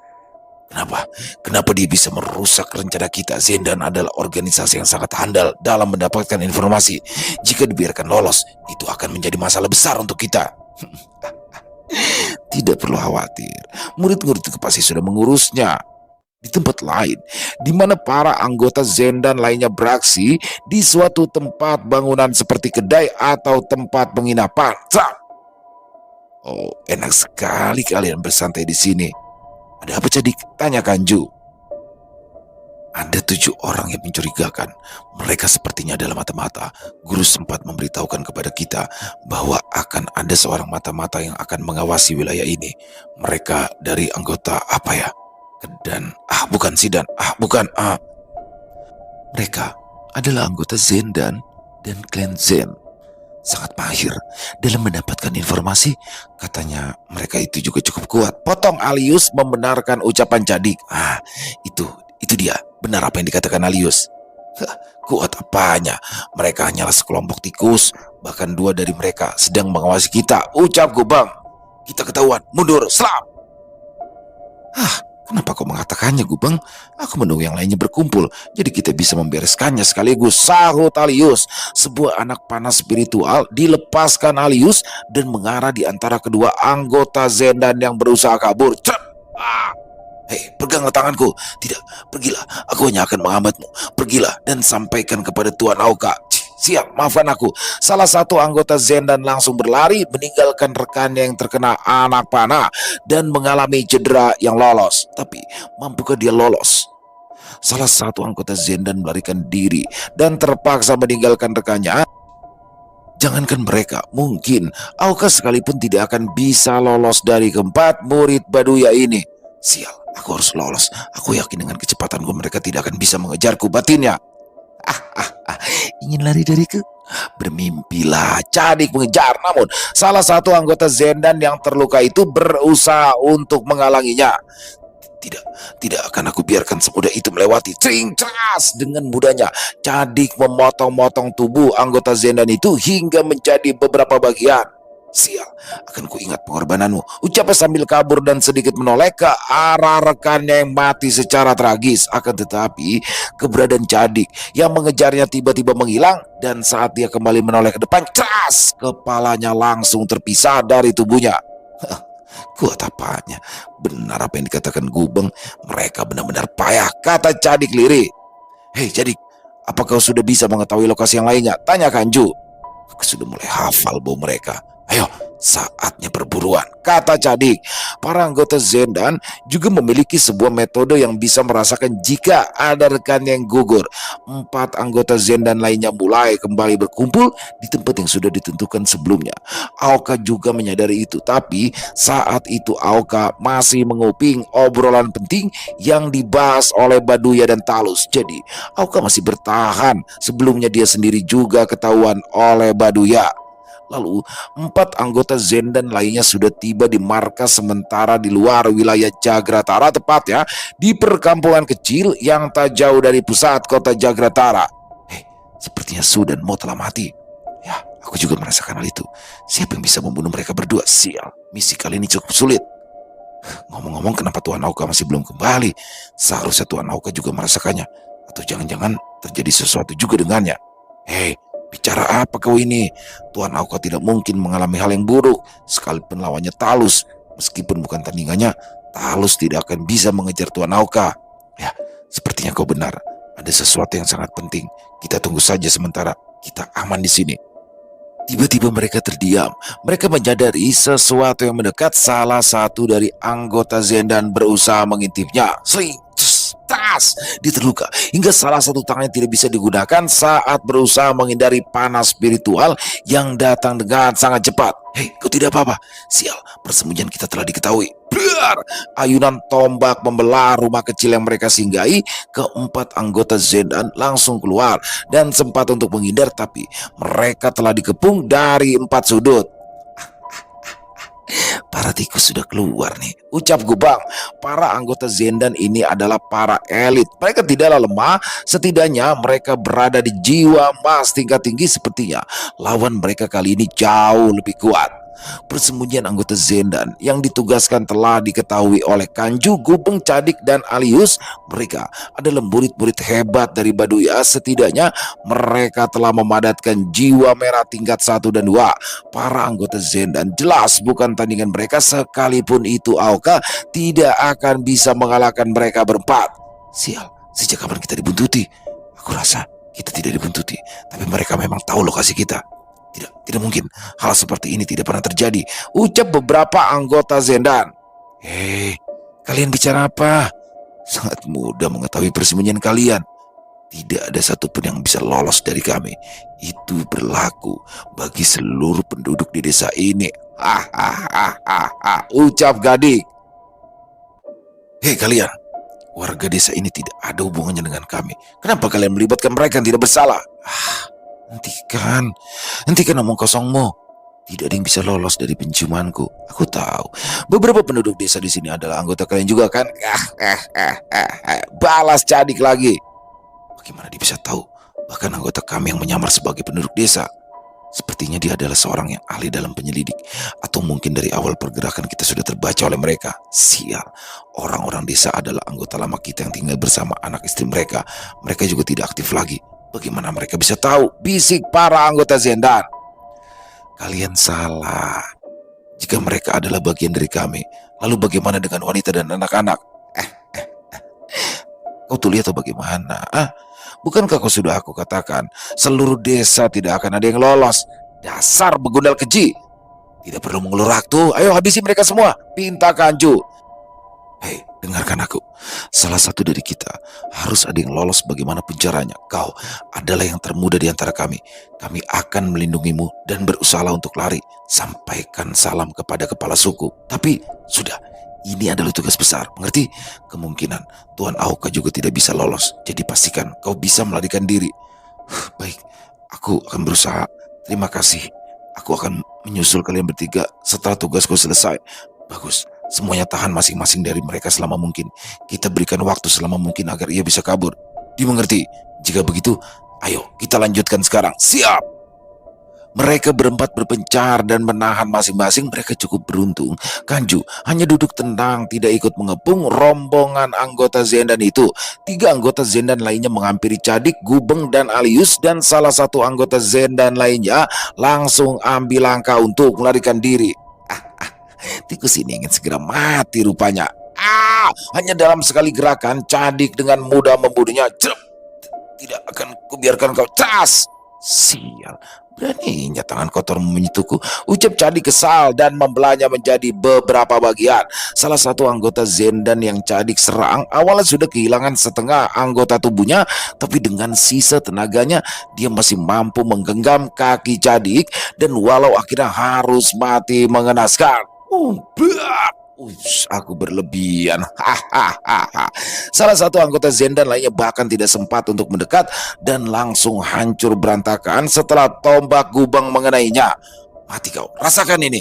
Kenapa? Kenapa dia bisa merusak rencana kita? Zendan adalah organisasi yang sangat handal dalam mendapatkan informasi. Jika dibiarkan lolos, itu akan menjadi masalah besar untuk kita. Tidak perlu khawatir. Murid-murid itu pasti sudah mengurusnya. Di tempat lain, di mana para anggota Zendan lainnya beraksi di suatu tempat bangunan seperti kedai atau tempat penginapan. Oh, enak sekali kalian bersantai di sini. Ada apa, Cadik? Tanya Kanju. Ada 7 orang yang mencurigakan. Mereka sepertinya adalah mata-mata. Guru sempat memberitahukan kepada kita bahwa akan ada seorang mata-mata yang akan mengawasi wilayah ini. Mereka dari anggota apa ya? Kedan. Bukan Sidan. Bukan. Mereka adalah anggota Zendan dan klan Zen. sangat mahir dalam mendapatkan informasi. Katanya mereka itu juga cukup kuat. Potong Alius membenarkan ucapan Cadik. Itu dia. Benar apa yang dikatakan Alius. Kuat apanya? Mereka hanyalah sekelompok tikus. Bahkan dua dari mereka sedang mengawasi kita. Ucap Gubang. Kita ketahuan. Mundur. Selam. Kenapa kau mengatakannya, Gubang? Aku menunggu yang lainnya berkumpul, jadi kita bisa membereskannya sekaligus, sahut Alius. Sebuah anak panah spiritual dilepaskan Alius dan mengarah di antara kedua anggota Zendan yang berusaha kabur. Hei, peganglah tanganku. Tidak, pergilah. Aku hanya akan menghambatmu. Pergilah dan sampaikan kepada Tuan Auka. Siap, maafkan aku. Salah satu anggota Zendan langsung berlari meninggalkan rekannya yang terkena anak panah dan mengalami cedera yang lolos. Tapi mampukah dia lolos? Salah satu anggota Zendan melarikan diri dan terpaksa meninggalkan rekannya. Jangankan mereka, mungkin Auka sekalipun tidak akan bisa lolos dari keempat murid Baduya ini. Sial, aku harus lolos. Aku yakin dengan kecepatanku mereka tidak akan bisa mengejarku, batinnya. Ingin lari dariku? Bermimpilah. Cadik mengejar, namun salah satu anggota Zendan yang terluka itu berusaha untuk menghalanginya. Tidak akan aku biarkan semudah itu melewati. Cring, ceras. Dengan mudahnya Cadik memotong-motong tubuh anggota Zendan itu hingga menjadi beberapa bagian. Sial, akan ku ingat pengorbananmu, ucapnya sambil kabur dan sedikit menoleh ke arah rekannya yang mati secara tragis. Akan tetapi keberadaan Cadik yang mengejarnya tiba-tiba menghilang, dan saat dia kembali menoleh ke depan, keras, kepalanya langsung terpisah dari tubuhnya. Kuat apanya? Benar apa yang dikatakan Gubeng, mereka benar-benar payah, kata Cadik lirih. Hei Cadik, apa kau sudah bisa mengetahui lokasi yang lainnya? Tanya Kanju. Aku sudah mulai hafal bau mereka. Ayo, saatnya perburuan, kata Cadik. Para anggota Zendan juga memiliki sebuah metode yang bisa merasakan jika ada rekan yang gugur. 4 anggota Zendan lainnya mulai kembali berkumpul di tempat yang sudah ditentukan sebelumnya. Auka juga menyadari itu, tapi saat itu Auka masih menguping obrolan penting yang dibahas oleh Baduya dan Talus. Jadi Auka masih bertahan. Sebelumnya dia sendiri juga ketahuan oleh Baduya. Lalu 4 anggota Zendan lainnya sudah tiba di markas sementara di luar wilayah Jagratara, tepatnya di perkampungan kecil yang tak jauh dari pusat kota Jagratara. Sepertinya Su dan Mo telah mati. Ya, aku juga merasakan hal itu. Siapa yang bisa membunuh mereka berdua? Sial, misi kali ini cukup sulit. Ngomong-ngomong, kenapa Tuan Auka masih belum kembali? Seharusnya Tuan Auka juga merasakannya. Atau jangan-jangan terjadi sesuatu juga dengannya. Bicara apa kau ini? Tuan Auka tidak mungkin mengalami hal yang buruk, sekalipun lawannya Talus. Meskipun bukan tandingannya, Talus tidak akan bisa mengejar Tuan Auka. Ya, sepertinya kau benar. Ada sesuatu yang sangat penting. Kita tunggu saja sementara. Kita aman di sini. Tiba-tiba mereka terdiam. Mereka menyadari sesuatu yang mendekat. Salah satu dari anggota Zendan berusaha mengintipnya. Sling, tas, dia terluka hingga salah satu tangannya tidak bisa digunakan saat berusaha menghindari panas spiritual yang datang dengan sangat cepat. Hei, kau tidak apa-apa? Sial, persembunyian kita telah diketahui. Biar ayunan tombak membelah rumah kecil yang mereka singgahi. Keempat anggota Zendan langsung keluar dan sempat untuk menghindar, tapi mereka telah dikepung dari 4 sudut. Para tikus sudah keluar nih, ucap Gubang. Para anggota Zendan ini adalah para elit. Mereka tidaklah lemah, setidaknya mereka berada di jiwa emas tingkat tinggi. Sepertinya lawan mereka kali ini jauh lebih kuat. Persembunyian anggota Zendan yang ditugaskan telah diketahui oleh Kanju, Gubeng, Cadik, dan Alius. Mereka adalah murid-murid hebat dari Baduya. Setidaknya mereka telah memadatkan jiwa merah tingkat 1 dan 2. Para anggota Zendan jelas bukan tandingan mereka, sekalipun itu Auka tidak akan bisa mengalahkan mereka berempat. Sial, sejak kapan kita dibuntuti? Aku rasa kita tidak dibuntuti, tapi mereka memang tahu lokasi kita. Tidak mungkin. Hal seperti ini tidak pernah terjadi, ucap beberapa anggota Zendan. Kalian bicara apa? Sangat mudah mengetahui persembunyian kalian. Tidak ada satupun yang bisa lolos dari kami. Itu berlaku bagi seluruh penduduk di desa ini. Ucap Gading. Hei kalian, warga desa ini tidak ada hubungannya dengan kami. Kenapa kalian melibatkan mereka yang tidak bersalah? Hentikan, hentikan omong kosongmu. Tidak ada yang bisa lolos dari penciumanku. Aku tahu. Beberapa penduduk desa di sini adalah anggota kalian juga kan? Balas Cadik lagi. Bagaimana dia bisa tahu? Bahkan anggota kami yang menyamar sebagai penduduk desa. Sepertinya dia adalah seorang yang ahli dalam penyelidik. Atau mungkin dari awal pergerakan kita sudah terbaca oleh mereka. Sial, orang-orang desa adalah anggota lama kita yang tinggal bersama anak istri mereka. Mereka juga tidak aktif lagi. Bagaimana mereka bisa tahu? Bisik para anggota Zendan. Kalian salah. Jika mereka adalah bagian dari kami, lalu bagaimana dengan wanita dan anak-anak? Kau tuh lihat atau bagaimana? Bukankah kau sudah aku katakan, seluruh desa tidak akan ada yang lolos? Dasar begundal keji. Tidak perlu mengulur waktu, ayo habisi mereka semua. Pinta Kanju. Hei, dengarkan aku. Salah satu dari kita harus ada yang lolos bagaimanapun caranya. Kau adalah yang termuda di antara kami. Kami akan melindungimu dan berusaha untuk lari. Sampaikan salam kepada kepala suku. Tapi sudah, ini adalah tugas besar, mengerti? Kemungkinan Tuan Aoka juga tidak bisa lolos. Jadi pastikan kau bisa melarikan diri. Baik, aku akan berusaha. Terima kasih. Aku akan menyusul kalian bertiga setelah tugasku selesai. Bagus. Semuanya tahan masing-masing dari mereka selama mungkin. Kita berikan waktu selama mungkin agar ia bisa kabur. Dimengerti? Jika begitu, ayo kita lanjutkan sekarang. Siap! Mereka berempat berpencar dan menahan masing-masing. Mereka cukup beruntung. Kanju hanya duduk tenang, tidak ikut mengepung rombongan anggota Zendan itu. 3 anggota Zendan lainnya menghampiri Cadik, Gubeng, dan Alius. Dan salah satu anggota Zendan lainnya langsung ambil langkah untuk melarikan diri. Tikus ini ingin segera mati rupanya. Hanya dalam sekali gerakan, Cadik dengan mudah membunuhnya. Tidak akan kubiarkan kau. Cas! Sial, beraninya tangan kotor menyentuhku, ucap Cadik kesal dan membelahnya menjadi beberapa bagian. Salah satu anggota Zendan yang Cadik serang awalnya sudah kehilangan setengah anggota tubuhnya, tapi dengan sisa tenaganya dia masih mampu menggenggam kaki Cadik, dan walau akhirnya harus mati mengenaskan. Aku berlebihan. Salah satu anggota Zendan lainnya bahkan tidak sempat untuk mendekat dan langsung hancur berantakan setelah tombak Gubeng mengenainya. Mati kau, rasakan ini.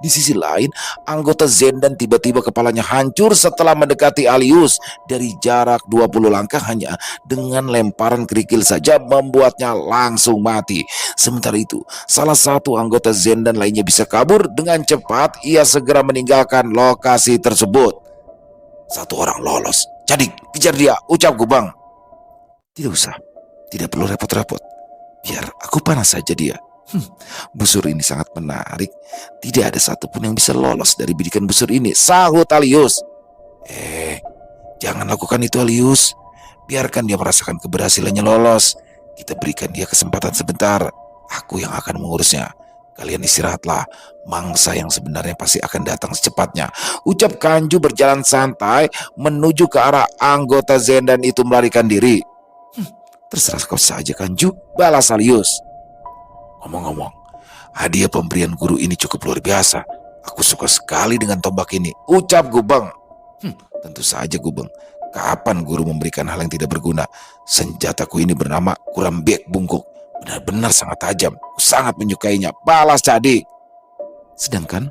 Di sisi lain, anggota Zendan tiba-tiba kepalanya hancur setelah mendekati Alius. Dari jarak 20 langkah hanya dengan lemparan kerikil saja membuatnya langsung mati. Sementara itu, salah satu anggota Zendan lainnya bisa kabur dengan cepat. Ia segera meninggalkan lokasi tersebut. Satu orang lolos. Cadik, kejar dia, ucap Gubeng. Tidak usah, tidak perlu repot-repot. Biar aku panas saja dia. Busur ini sangat menarik. Tidak ada satupun yang bisa lolos dari bidikan busur ini, sahut Alius. Jangan lakukan itu Alius. Biarkan dia merasakan keberhasilannya lolos. Kita berikan dia kesempatan sebentar. Aku yang akan mengurusnya. Kalian istirahatlah. Mangsa yang sebenarnya pasti akan datang secepatnya, ucap Kanju berjalan santai menuju ke arah anggota Zendan itu melarikan diri. Terserah kau saja Kanju, balas Alius. Ngomong-ngomong, hadiah pemberian guru ini cukup luar biasa. Aku suka sekali dengan tombak ini, ucap Gubeng. Tentu saja Gubeng. Kapan guru memberikan hal yang tidak berguna? Senjataku ini bernama Kurambek Bungkuk. Benar-benar sangat tajam. Aku sangat menyukainya, balas Cadik. Sedangkan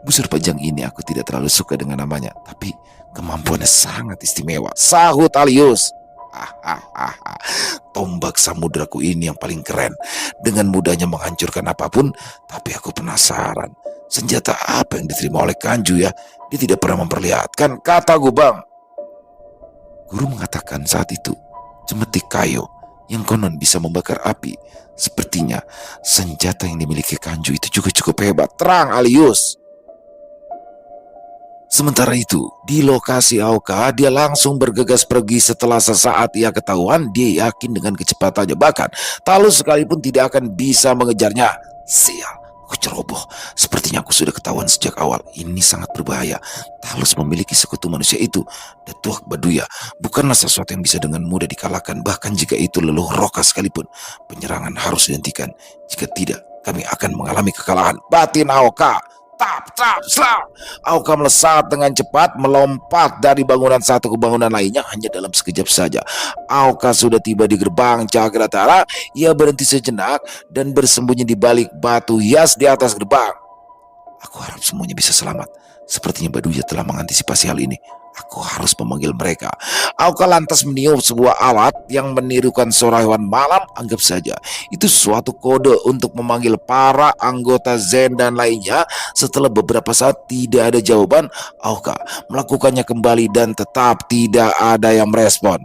busur panjang ini aku tidak terlalu suka dengan namanya, tapi kemampuannya sangat istimewa, sahut Alius. Tombak samudraku ini yang paling keren. Dengan mudahnya menghancurkan apapun. Tapi aku penasaran, senjata apa yang diterima oleh Kanju ya? Dia tidak pernah memperlihatkan, kata Gubeng. Guru mengatakan saat itu cemetik kayu yang konon bisa membakar api. Sepertinya senjata yang dimiliki Kanju itu juga cukup hebat, terang Alius. Sementara itu, di lokasi Aoka, dia langsung bergegas pergi. Setelah sesaat ia ketahuan, dia yakin dengan kecepatannya. Bahkan, Talus sekalipun tidak akan bisa mengejarnya. Sial, aku ceroboh. Sepertinya aku sudah ketahuan sejak awal. Ini sangat berbahaya. Talus memiliki sekutu manusia itu. Datuak Baduya bukanlah sesuatu yang bisa dengan mudah dikalahkan. Bahkan jika itu leluhur Roka sekalipun, penyerangan harus dihentikan. Jika tidak, kami akan mengalami kekalahan. Batin Aoka. Tap, tap, slap. Auka melesat dengan cepat, melompat dari bangunan satu ke bangunan lainnya hanya dalam sekejap saja. Auka sudah tiba di gerbang Cakratara. Ia berhenti sejenak dan bersembunyi di balik batu hias di atas gerbang. Aku harap semuanya bisa selamat. Sepertinya Baduya telah mengantisipasi hal ini. Aku harus memanggil mereka. Auka lantas meniup sebuah alat yang menirukan suara hewan malam. Anggap saja itu suatu kode untuk memanggil para anggota Zen dan lainnya. Setelah beberapa saat tidak ada jawaban, Auka melakukannya kembali dan tetap tidak ada yang merespon.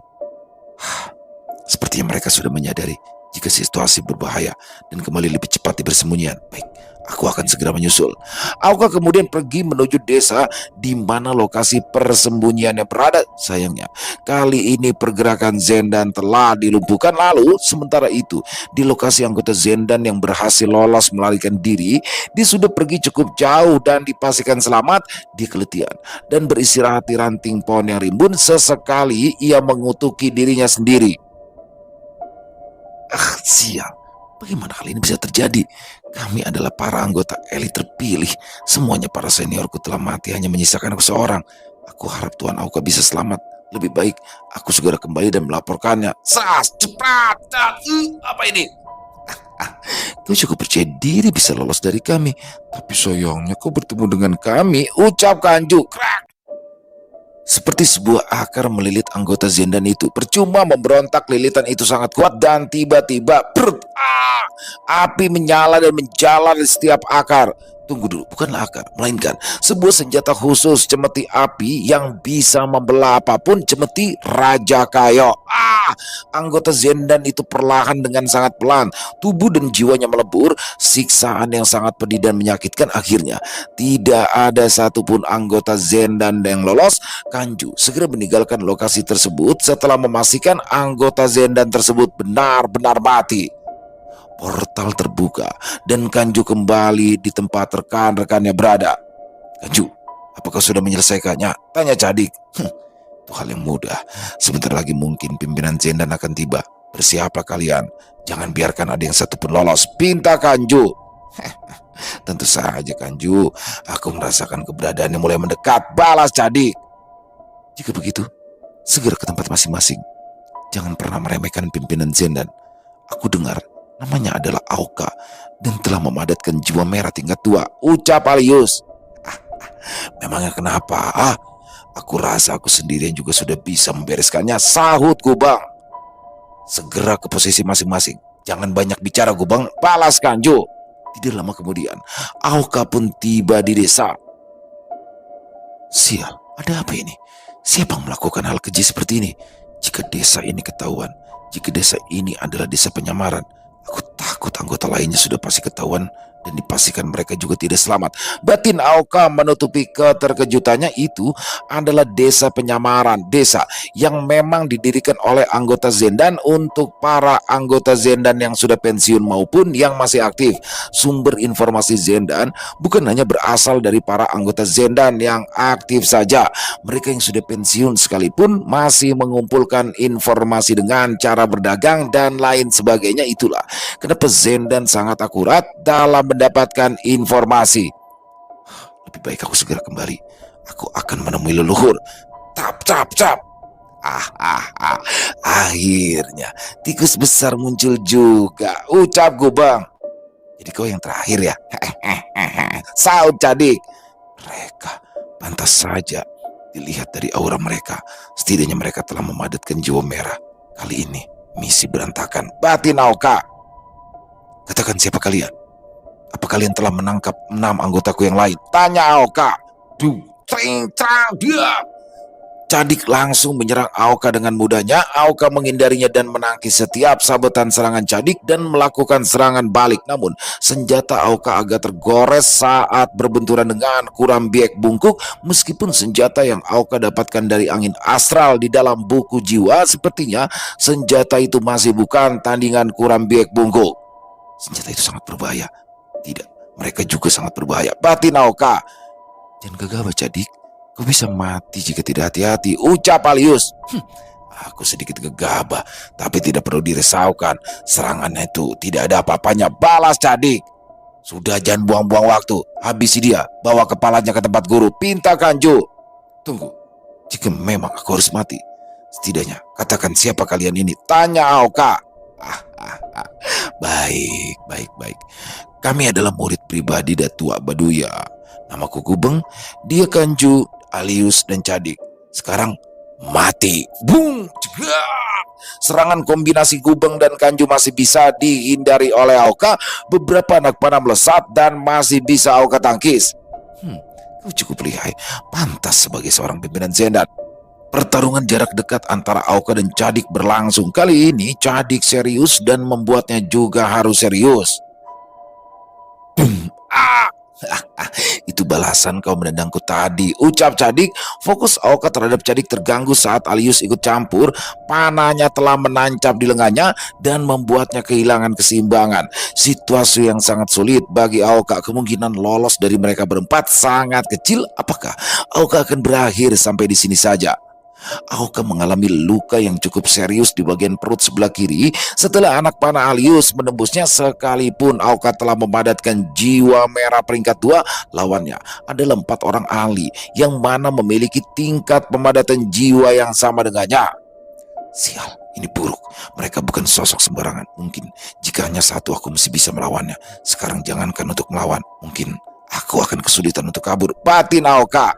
Sepertinya mereka sudah menyadari jika situasi berbahaya dan kembali lebih cepat di persembunyian. Baik, aku akan segera menyusul. Auka kemudian pergi menuju desa di mana lokasi persembunyiannya berada. Sayangnya, kali ini pergerakan Zendan telah dilumpuhkan. Lalu, sementara itu, di lokasi anggota Zendan yang berhasil lolos melarikan diri, dia sudah pergi cukup jauh dan dipastikan selamat. Dia keletihan dan beristirahat di ranting pohon yang rimbun. Sesekali ia mengutuki dirinya sendiri. Sial. Bagaimana hal ini bisa terjadi? Kami adalah para anggota elit terpilih. Semuanya para seniorku telah mati, hanya menyisakan aku seorang. Aku harap Tuan Auka bisa selamat. Lebih baik aku segera kembali dan melaporkannya. Sas, cepat! Apa ini? Kau cukup percaya diri bisa lolos dari kami. Tapi sayangnya kau bertemu dengan kami. Ucap Kanju. Krak! Seperti sebuah akar melilit anggota Zendan itu. Percuma memberontak, lilitan itu sangat kuat dan tiba-tiba api menyala dan menjalar di setiap akar. Tunggu dulu, bukanlah akar, melainkan sebuah senjata khusus cemeti api yang bisa membelah apapun, cemeti Raja Kayo. Anggota Zendan itu perlahan dengan sangat pelan, tubuh dan jiwanya melebur. Siksaan yang sangat pedih dan menyakitkan. Akhirnya tidak ada satupun anggota Zendan yang lolos. Kanju segera meninggalkan lokasi tersebut setelah memastikan anggota Zendan tersebut benar-benar mati. Portal terbuka dan Kanju kembali di tempat rekan-rekannya berada. Kanju, apakah sudah menyelesaikannya? Tanya Cadik. Itu hal yang mudah. Sebentar lagi mungkin pimpinan Zendan akan tiba. Bersiaplah kalian. Jangan biarkan ada yang satupun lolos. Pinta Kanju. Tentu saja Kanju. Aku merasakan keberadaannya mulai mendekat. Balas Cadik. Jika begitu, segera ke tempat masing-masing. Jangan pernah meremehkan pimpinan Zendan. Aku dengar namanya adalah Auka dan telah memadatkan jiwa merah tingkat 2. Ucap Alius. Memangnya kenapa? Aku rasa aku sendirian juga sudah bisa membereskannya. Sahut Gubang. Segera ke posisi masing-masing. Jangan banyak bicara Gubang. Balas Kanju. Tidak lama kemudian, Auka pun tiba di desa. Sial, ada apa ini? Siapa yang melakukan hal keji seperti ini? Jika desa ini ketahuan, jika desa ini adalah desa penyamaran, aku takut anggota lainnya sudah pasti ketahuan dan dipastikan mereka juga tidak selamat. Batin Auka menutupi keterkejutannya. Itu adalah desa penyamaran, desa yang memang didirikan oleh anggota Zendan untuk para anggota Zendan yang sudah pensiun maupun yang masih aktif. Sumber informasi Zendan bukan hanya berasal dari para anggota Zendan yang aktif saja. Mereka yang sudah pensiun sekalipun masih mengumpulkan informasi dengan cara berdagang dan lain sebagainya. Itulah kenapa Zendan sangat akurat dalam mendapatkan informasi. Lebih baik aku segera kembali. Aku akan menemui leluhur. Tap, tap, tap. Akhirnya tikus besar muncul juga. Ucap Gubang. Jadi kau yang terakhir ya? Saud Cadik. Mereka pantas saja dilihat dari aura mereka. Setidaknya mereka telah memadatkan jiwa merah. Kali ini misi berantakan. Batin Auka. Katakan siapa kalian? Apa kalian telah menangkap 6 anggotaku yang lain? Tanya Auka. Dia. Cadik langsung menyerang Auka dengan mudahnya. Auka menghindarinya dan menangkis setiap sabetan serangan Cadik dan melakukan serangan balik. Namun senjata Auka agak tergores saat berbenturan dengan Kuram Biek Bungkuk. Meskipun senjata yang Auka dapatkan dari angin astral di dalam buku jiwa, sepertinya senjata itu masih bukan tandingan Kuram Biek Bungkuk. Senjata itu sangat berbahaya. Tidak, mereka juga sangat berbahaya. Batin Auka. Jangan gegabah Cadik. Kau bisa mati jika tidak hati-hati. Ucap Alius. Aku sedikit gegabah, tapi tidak perlu dirisaukan. Serangannya itu tidak ada apa-apanya. Balas Cadik. Sudah, jangan buang-buang waktu. Habisi dia, bawa kepalanya ke tempat guru. Pinta Kanju. Tunggu, jika memang aku harus mati, setidaknya katakan siapa kalian ini. Tanya Aoka. Baik, baik, baik. Kami adalah murid pribadi Datua Baduya. Namaku Gubeng, dia Kanju, Alius, dan Cadik. Sekarang mati. Bung! Cegak! Serangan kombinasi Gubeng dan Kanju masih bisa dihindari oleh Aoka. Beberapa anak panah melesat dan masih bisa Aoka tangkis. Kau cukup lihai, pantas sebagai seorang pimpinan Zendan. Pertarungan jarak dekat antara Aoka dan Cadik berlangsung. Kali ini Cadik serius dan membuatnya juga harus serius. Itu balasan kau menendangku tadi, ucap Cadik. Fokus Aoka terhadap Cadik terganggu saat Alius ikut campur. Panahnya telah menancap di lengannya dan membuatnya kehilangan keseimbangan. Situasi yang sangat sulit bagi Aoka. Kemungkinan lolos dari mereka berempat sangat kecil. Apakah Aoka akan berakhir sampai di sini saja? Aoka mengalami luka yang cukup serius di bagian perut sebelah kiri setelah anak panah Alius menembusnya. Sekalipun Aoka telah memadatkan jiwa merah peringkat 2, lawannya adalah 4 orang ahli yang mana memiliki tingkat pemadatan jiwa yang sama dengannya. Sial, ini buruk. Mereka bukan sosok sembarangan. Mungkin jika hanya satu aku masih bisa melawannya. Sekarang jangankan untuk melawan, mungkin aku akan kesulitan untuk kabur. Batin Aoka.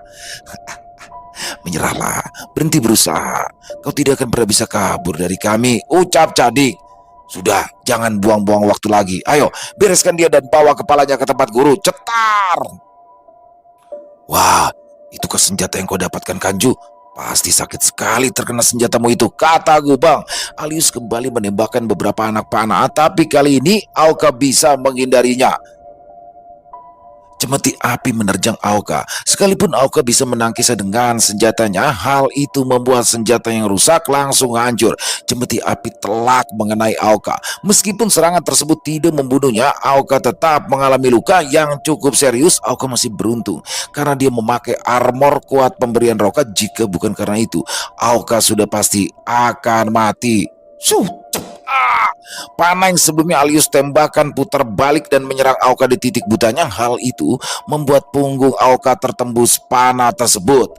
Menyerahlah, berhenti berusaha. Kau tidak akan pernah bisa kabur dari kami, ucap Cadik. Sudah, jangan buang-buang waktu lagi. Ayo, bereskan dia dan bawa kepalanya ke tempat guru. Cetar! Wah, itukah senjata yang kau dapatkan, Kanju? Pasti sakit sekali terkena senjatamu itu, kata Gubang. Alius kembali menembakkan beberapa anak panah, tapi kali ini Aoka bisa menghindarinya. Cemeti api menerjang Aoka. Sekalipun Aoka bisa menangkisnya dengan senjatanya, hal itu membuat senjata yang rusak langsung hancur. Cemeti api telak mengenai Aoka. Meskipun serangan tersebut tidak membunuhnya, Aoka tetap mengalami luka yang cukup serius. Aoka masih beruntung karena dia memakai armor kuat pemberian Roka. Jika bukan karena itu, Aoka sudah pasti akan mati. Panah yang sebelumnya Alius tembakan putar balik dan menyerang Aoka di titik butanya. Hal itu membuat punggung Aoka tertembus panah tersebut.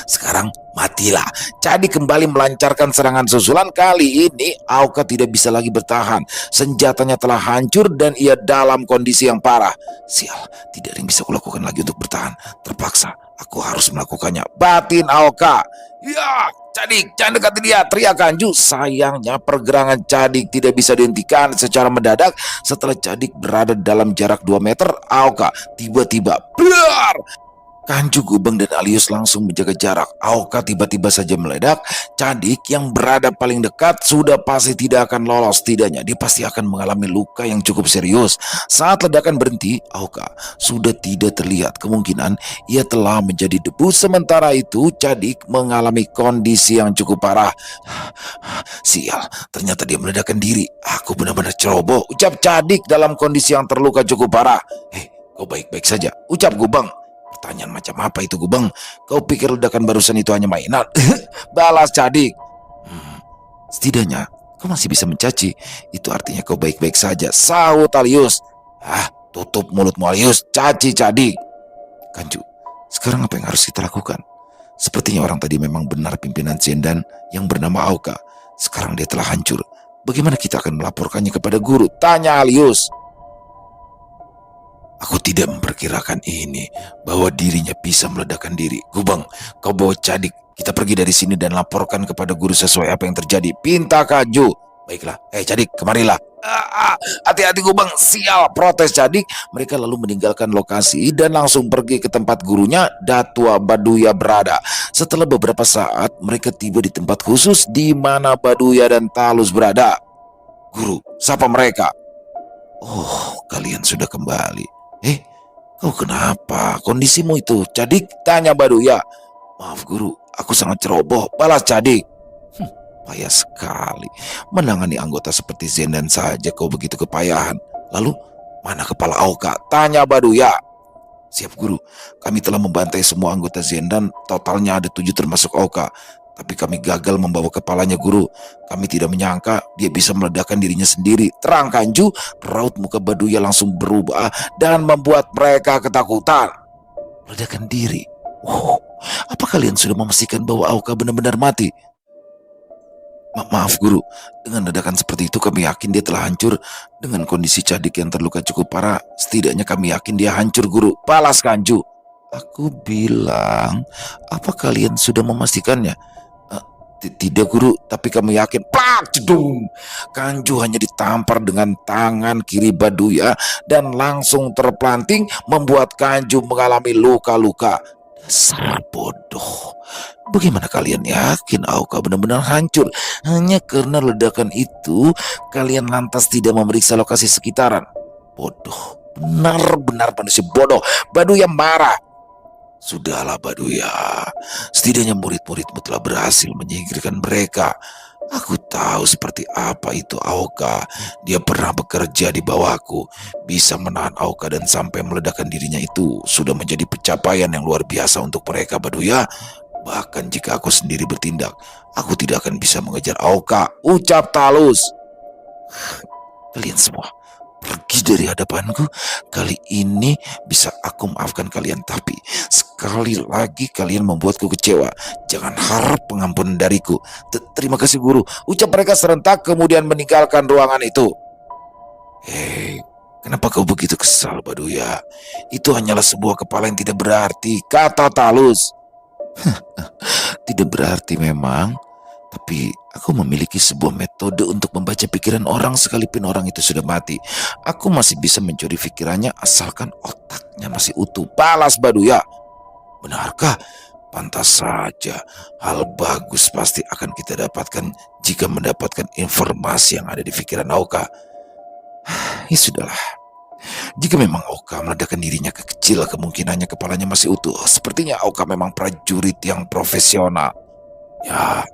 Sekarang matilah. Cadik kembali melancarkan serangan susulan. Kali ini Aoka tidak bisa lagi bertahan. Senjatanya telah hancur dan ia dalam kondisi yang parah. Sial, tidak ada yang bisa kulakukan lagi untuk bertahan. Terpaksa aku harus melakukannya, batin Aoka. Ya, Cadik, jangan dekati dia, teriak Kanju. Sayangnya pergerakan Cadik tidak bisa dihentikan secara mendadak. Setelah Cadik berada dalam jarak 2 meter, Aoka tiba-tiba blar! Kanju, Gubeng, dan Alius langsung menjaga jarak. Aoka tiba-tiba saja meledak. Cadik yang berada paling dekat sudah pasti tidak akan lolos. Tidaknya dia pasti akan mengalami luka yang cukup serius. Saat ledakan berhenti, Aoka sudah tidak terlihat. Kemungkinan ia telah menjadi debu. Sementara itu Cadik mengalami kondisi yang cukup parah. Sial, ternyata dia meledakkan diri. Aku benar-benar ceroboh, ucap Cadik dalam kondisi yang terluka cukup parah. Kau baik-baik saja, ucap Gubeng. Pertanyaan macam apa itu, Gubeng? Kau pikir ledakan barusan itu hanya mainan? Balas Cadik. Setidaknya kau masih bisa mencaci. Itu artinya kau baik-baik saja, sahut Alius. Tutup mulutmu Alius, caci Cadik. Kanju, sekarang apa yang harus kita lakukan? Sepertinya orang tadi memang benar pimpinan Zendan yang bernama Aoka. Sekarang dia telah hancur. Bagaimana kita akan melaporkannya kepada guru? Tanya Alius. Aku tidak memperkirakan ini, bahwa dirinya bisa meledakkan diri. Gubeng, kau bawa Cadik. Kita pergi dari sini dan laporkan kepada guru sesuai apa yang terjadi, pinta Kanju. Baiklah, Cadik, kemarilah. Hati-hati Gubeng, sial, protes Cadik. Mereka lalu meninggalkan lokasi dan langsung pergi ke tempat gurunya Datua Baduya berada. Setelah beberapa saat, mereka tiba di tempat khusus di mana Baduya dan Talus berada. Guru, siapa mereka? Oh, kalian sudah kembali. Kau kenapa? Kondisimu itu, Cadik, tanya Baduya. Maaf guru, aku sangat ceroboh, balas Cadik. Payah sekali, menangani anggota seperti Zendan saja kau begitu kepayahan. Lalu, mana kepala Aoka? Tanya Baduya. Siap guru, kami telah membantai semua anggota Zendan, totalnya ada 7 termasuk Aoka. Tapi kami gagal membawa kepalanya, Guru. Kami tidak menyangka dia bisa meledakkan dirinya sendiri. Terang Kanju, raut muka Baduya langsung berubah dan membuat mereka ketakutan. Ledakan diri. Oh, apa kalian sudah memastikan bahwa Auka benar-benar mati? Maaf Guru, dengan ledakan seperti itu kami yakin dia telah hancur. Dengan kondisi Cadik yang terluka cukup parah, setidaknya kami yakin dia hancur, Guru. Balas Kanju. Aku bilang, apa kalian sudah memastikannya? Tidak Guru, tapi kami yakin. Plak, cedung. Kanju hanya ditampar dengan tangan kiri Baduya dan langsung terpelanting membuat Kanju mengalami luka-luka. Dasar bodoh. Bagaimana kalian yakin Auka benar-benar hancur? Hanya karena ledakan itu, kalian lantas tidak memeriksa lokasi sekitaran. Bodoh. Benar-benar manusia bodoh. Baduya marah. Sudahlah Baduya, setidaknya murid-muridmu telah berhasil menyingkirkan mereka. Aku tahu seperti apa itu Auka. Dia pernah bekerja di bawahku. Bisa menahan Auka dan sampai meledakkan dirinya itu sudah menjadi pencapaian yang luar biasa untuk mereka Baduya. Bahkan jika aku sendiri bertindak, aku tidak akan bisa mengejar Auka, ucap Talus. Kalian semua pergi dari hadapanku. Kali ini bisa aku maafkan kalian, tapi sekali lagi kalian membuatku kecewa. Jangan harap pengampunan dariku. Terima kasih Guru, ucap mereka serentak kemudian meninggalkan ruangan itu. Hei, kenapa kau begitu kesal Baduya? Itu hanyalah sebuah kepala yang tidak berarti, kata Talus. Tidak berarti memang, tapi aku memiliki sebuah metode untuk membaca pikiran orang sekalipun orang itu sudah mati. Aku masih bisa mencuri pikirannya asalkan otaknya masih utuh, balas Baduya. Benarkah? Pantas saja, hal bagus pasti akan kita dapatkan jika mendapatkan informasi yang ada di pikiran Auka. Ya sudahlah. Jika memang Auka meledakkan dirinya kecil, kemungkinannya kepalanya masih utuh. Sepertinya Auka memang prajurit yang profesional. Ya,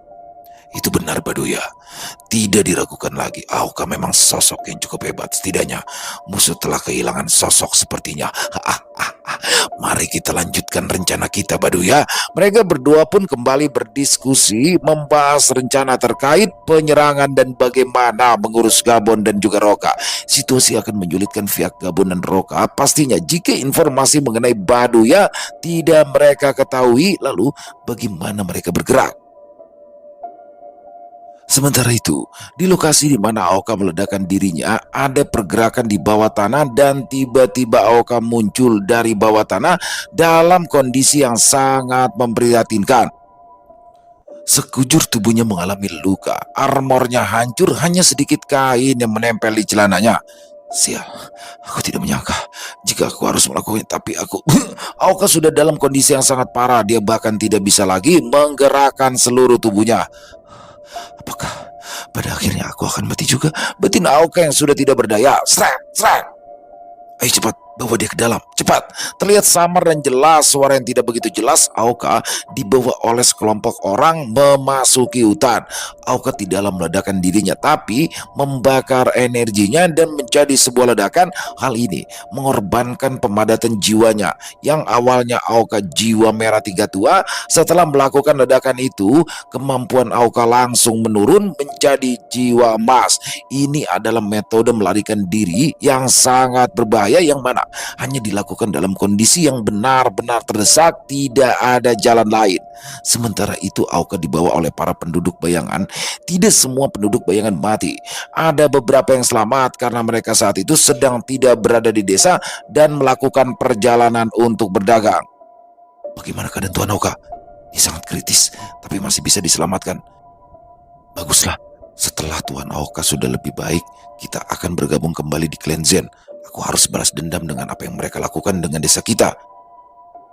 itu benar Baduya. Tidak diragukan lagi, Auka memang sosok yang cukup hebat. Setidaknya musuh telah kehilangan sosok sepertinya. Mari kita lanjutkan rencana kita Baduya. Mereka berdua pun kembali berdiskusi membahas rencana terkait penyerangan dan bagaimana mengurus Gabon dan juga Roka. Situasi akan menyulitkan pihak Gabon dan Roka pastinya jika informasi mengenai Baduya tidak mereka ketahui. Lalu bagaimana mereka bergerak? Sementara itu, di lokasi di mana Auka meledakkan dirinya, ada pergerakan di bawah tanah dan tiba-tiba Auka muncul dari bawah tanah dalam kondisi yang sangat memprihatinkan. Sekujur tubuhnya mengalami luka, armornya hancur, hanya sedikit kain yang menempel di celananya. Sial, aku tidak menyangka jika aku harus melakukannya, tapi aku... Auka sudah dalam kondisi yang sangat parah, dia bahkan tidak bisa lagi menggerakkan seluruh tubuhnya. Apakah pada akhirnya aku akan mati juga? Batin Auka yang sudah tidak berdaya. Srek. Ayo cepat, bawa dia ke dalam. Cepat. Terlihat samar dan jelas suara yang tidak begitu jelas. Auka dibawa oleh sekelompok orang memasuki hutan. Auka tidak meledakkan dirinya, tapi membakar energinya dan menjadi sebuah ledakan. Hal ini mengorbankan pemadatan jiwanya. Yang awalnya Auka jiwa merah tiga tua, setelah melakukan ledakan itu, kemampuan Auka langsung menurun menjadi jiwa emas. Ini adalah metode melarikan diri yang sangat berbahaya, yang mana hanya dilakukan dalam kondisi yang benar-benar terdesak, tidak ada jalan lain. Sementara itu Auka dibawa oleh para penduduk bayangan. Tidak semua penduduk bayangan mati. Ada beberapa yang selamat karena mereka saat itu sedang tidak berada di desa dan melakukan perjalanan untuk berdagang. Bagaimana keadaan Tuan Auka? Dia sangat kritis, tapi masih bisa diselamatkan. Baguslah, setelah Tuan Auka sudah lebih baik, kita akan bergabung kembali di klan Zen. Aku harus balas dendam dengan apa yang mereka lakukan dengan desa kita.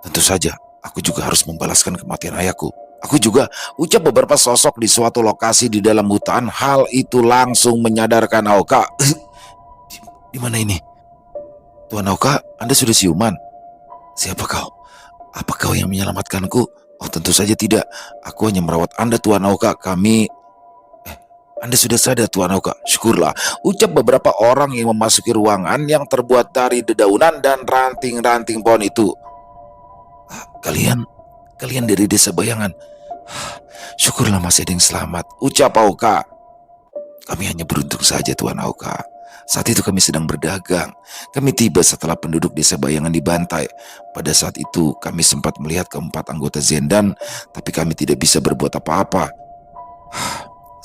Tentu saja, aku juga harus membalaskan kematian ayahku. Aku juga, ucap beberapa sosok di suatu lokasi di dalam hutan. Hal itu langsung menyadarkan Auka. Di mana ini? Tuan Auka, Anda sudah siuman. Siapa kau? Apa kau yang menyelamatkanku? Oh, tentu saja tidak. Aku hanya merawat Anda, Tuan Auka. Anda sudah sadar Tuan Auka, syukurlah, ucap beberapa orang yang memasuki ruangan yang terbuat dari dedaunan dan ranting-ranting pohon itu. Kalian dari desa bayangan. Syukurlah masih ada yang selamat, ucap Aoka. Kami hanya beruntung saja Tuan Aoka. Saat itu kami sedang berdagang. Kami tiba setelah penduduk desa Bayangan dibantai. Pada saat itu kami sempat melihat keempat anggota Zendan, tapi kami tidak bisa berbuat apa-apa.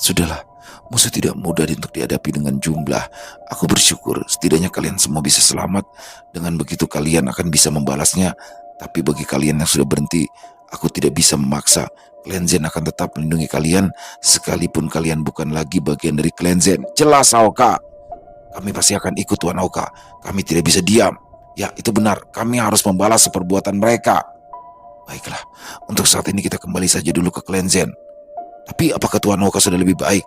Sudahlah, musuh tidak mudah untuk dihadapi dengan jumlah. Aku bersyukur setidaknya kalian semua bisa selamat. Dengan begitu kalian akan bisa membalasnya. Tapi bagi kalian yang sudah berhenti, aku tidak bisa memaksa. Klan Zen akan tetap melindungi kalian, sekalipun kalian bukan lagi bagian dari Klan Zen. Jelas, Aoka. Kami pasti akan ikut Tuan Aoka. Kami tidak bisa diam. Ya, itu benar. Kami harus membalas perbuatan mereka. Baiklah, untuk saat ini kita kembali saja dulu ke Klan Zen. Tapi apakah Tuan Aoka sudah lebih baik?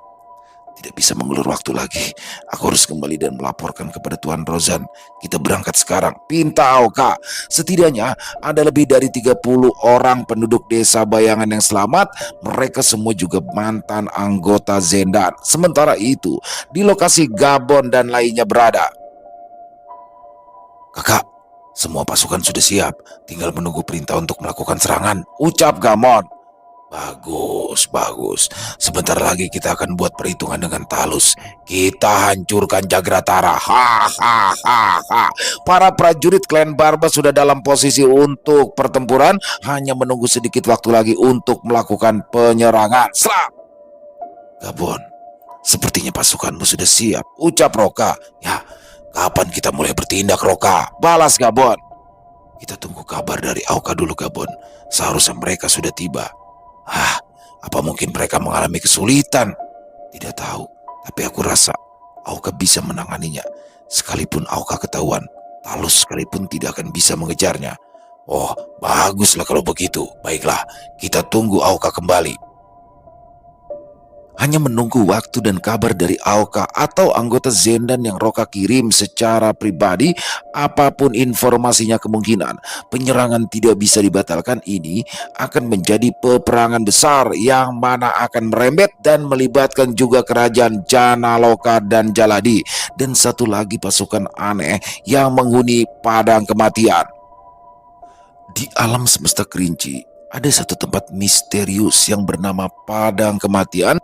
Tidak bisa mengulur waktu lagi. Aku harus kembali dan melaporkan kepada Tuan Rozan. Kita berangkat sekarang. Pinta Aoka. Setidaknya ada lebih dari 30 orang penduduk desa Bayangan yang selamat. Mereka semua juga mantan anggota Zendan. Sementara itu, di lokasi Gabon dan lainnya berada. Kakak, semua pasukan sudah siap. Tinggal menunggu perintah untuk melakukan serangan, ucap Gamon. Bagus, bagus. Sebentar lagi kita akan buat perhitungan dengan Talus. Kita hancurkan Jagratara. Ha, ha, ha, ha. Para prajurit klan Barba sudah dalam posisi untuk pertempuran. Hanya menunggu sedikit waktu lagi untuk melakukan penyerangan. Slap! Gabon, sepertinya pasukanmu sudah siap, ucap Roka. Ya, kapan kita mulai bertindak, Roka? Balas Gabon. Kita tunggu kabar dari Aoka dulu, Gabon. Seharusnya mereka sudah tiba. Apa mungkin mereka mengalami kesulitan? Tidak tahu, tapi aku rasa Aoka bisa menanganinya. Sekalipun Aoka ketahuan, Talus sekalipun tidak akan bisa mengejarnya. Oh, baguslah kalau begitu. Baiklah, kita tunggu Aoka kembali. Hanya menunggu waktu dan kabar dari Aoka atau anggota Zendan yang Roka kirim secara pribadi, apapun informasinya kemungkinan penyerangan tidak bisa dibatalkan ini akan menjadi peperangan besar yang mana akan merembet dan melibatkan juga kerajaan Janaloka dan Jaladi dan satu lagi pasukan aneh yang menghuni padang kematian. Di alam semesta kerinci ada satu tempat misterius yang bernama Padang Kematian.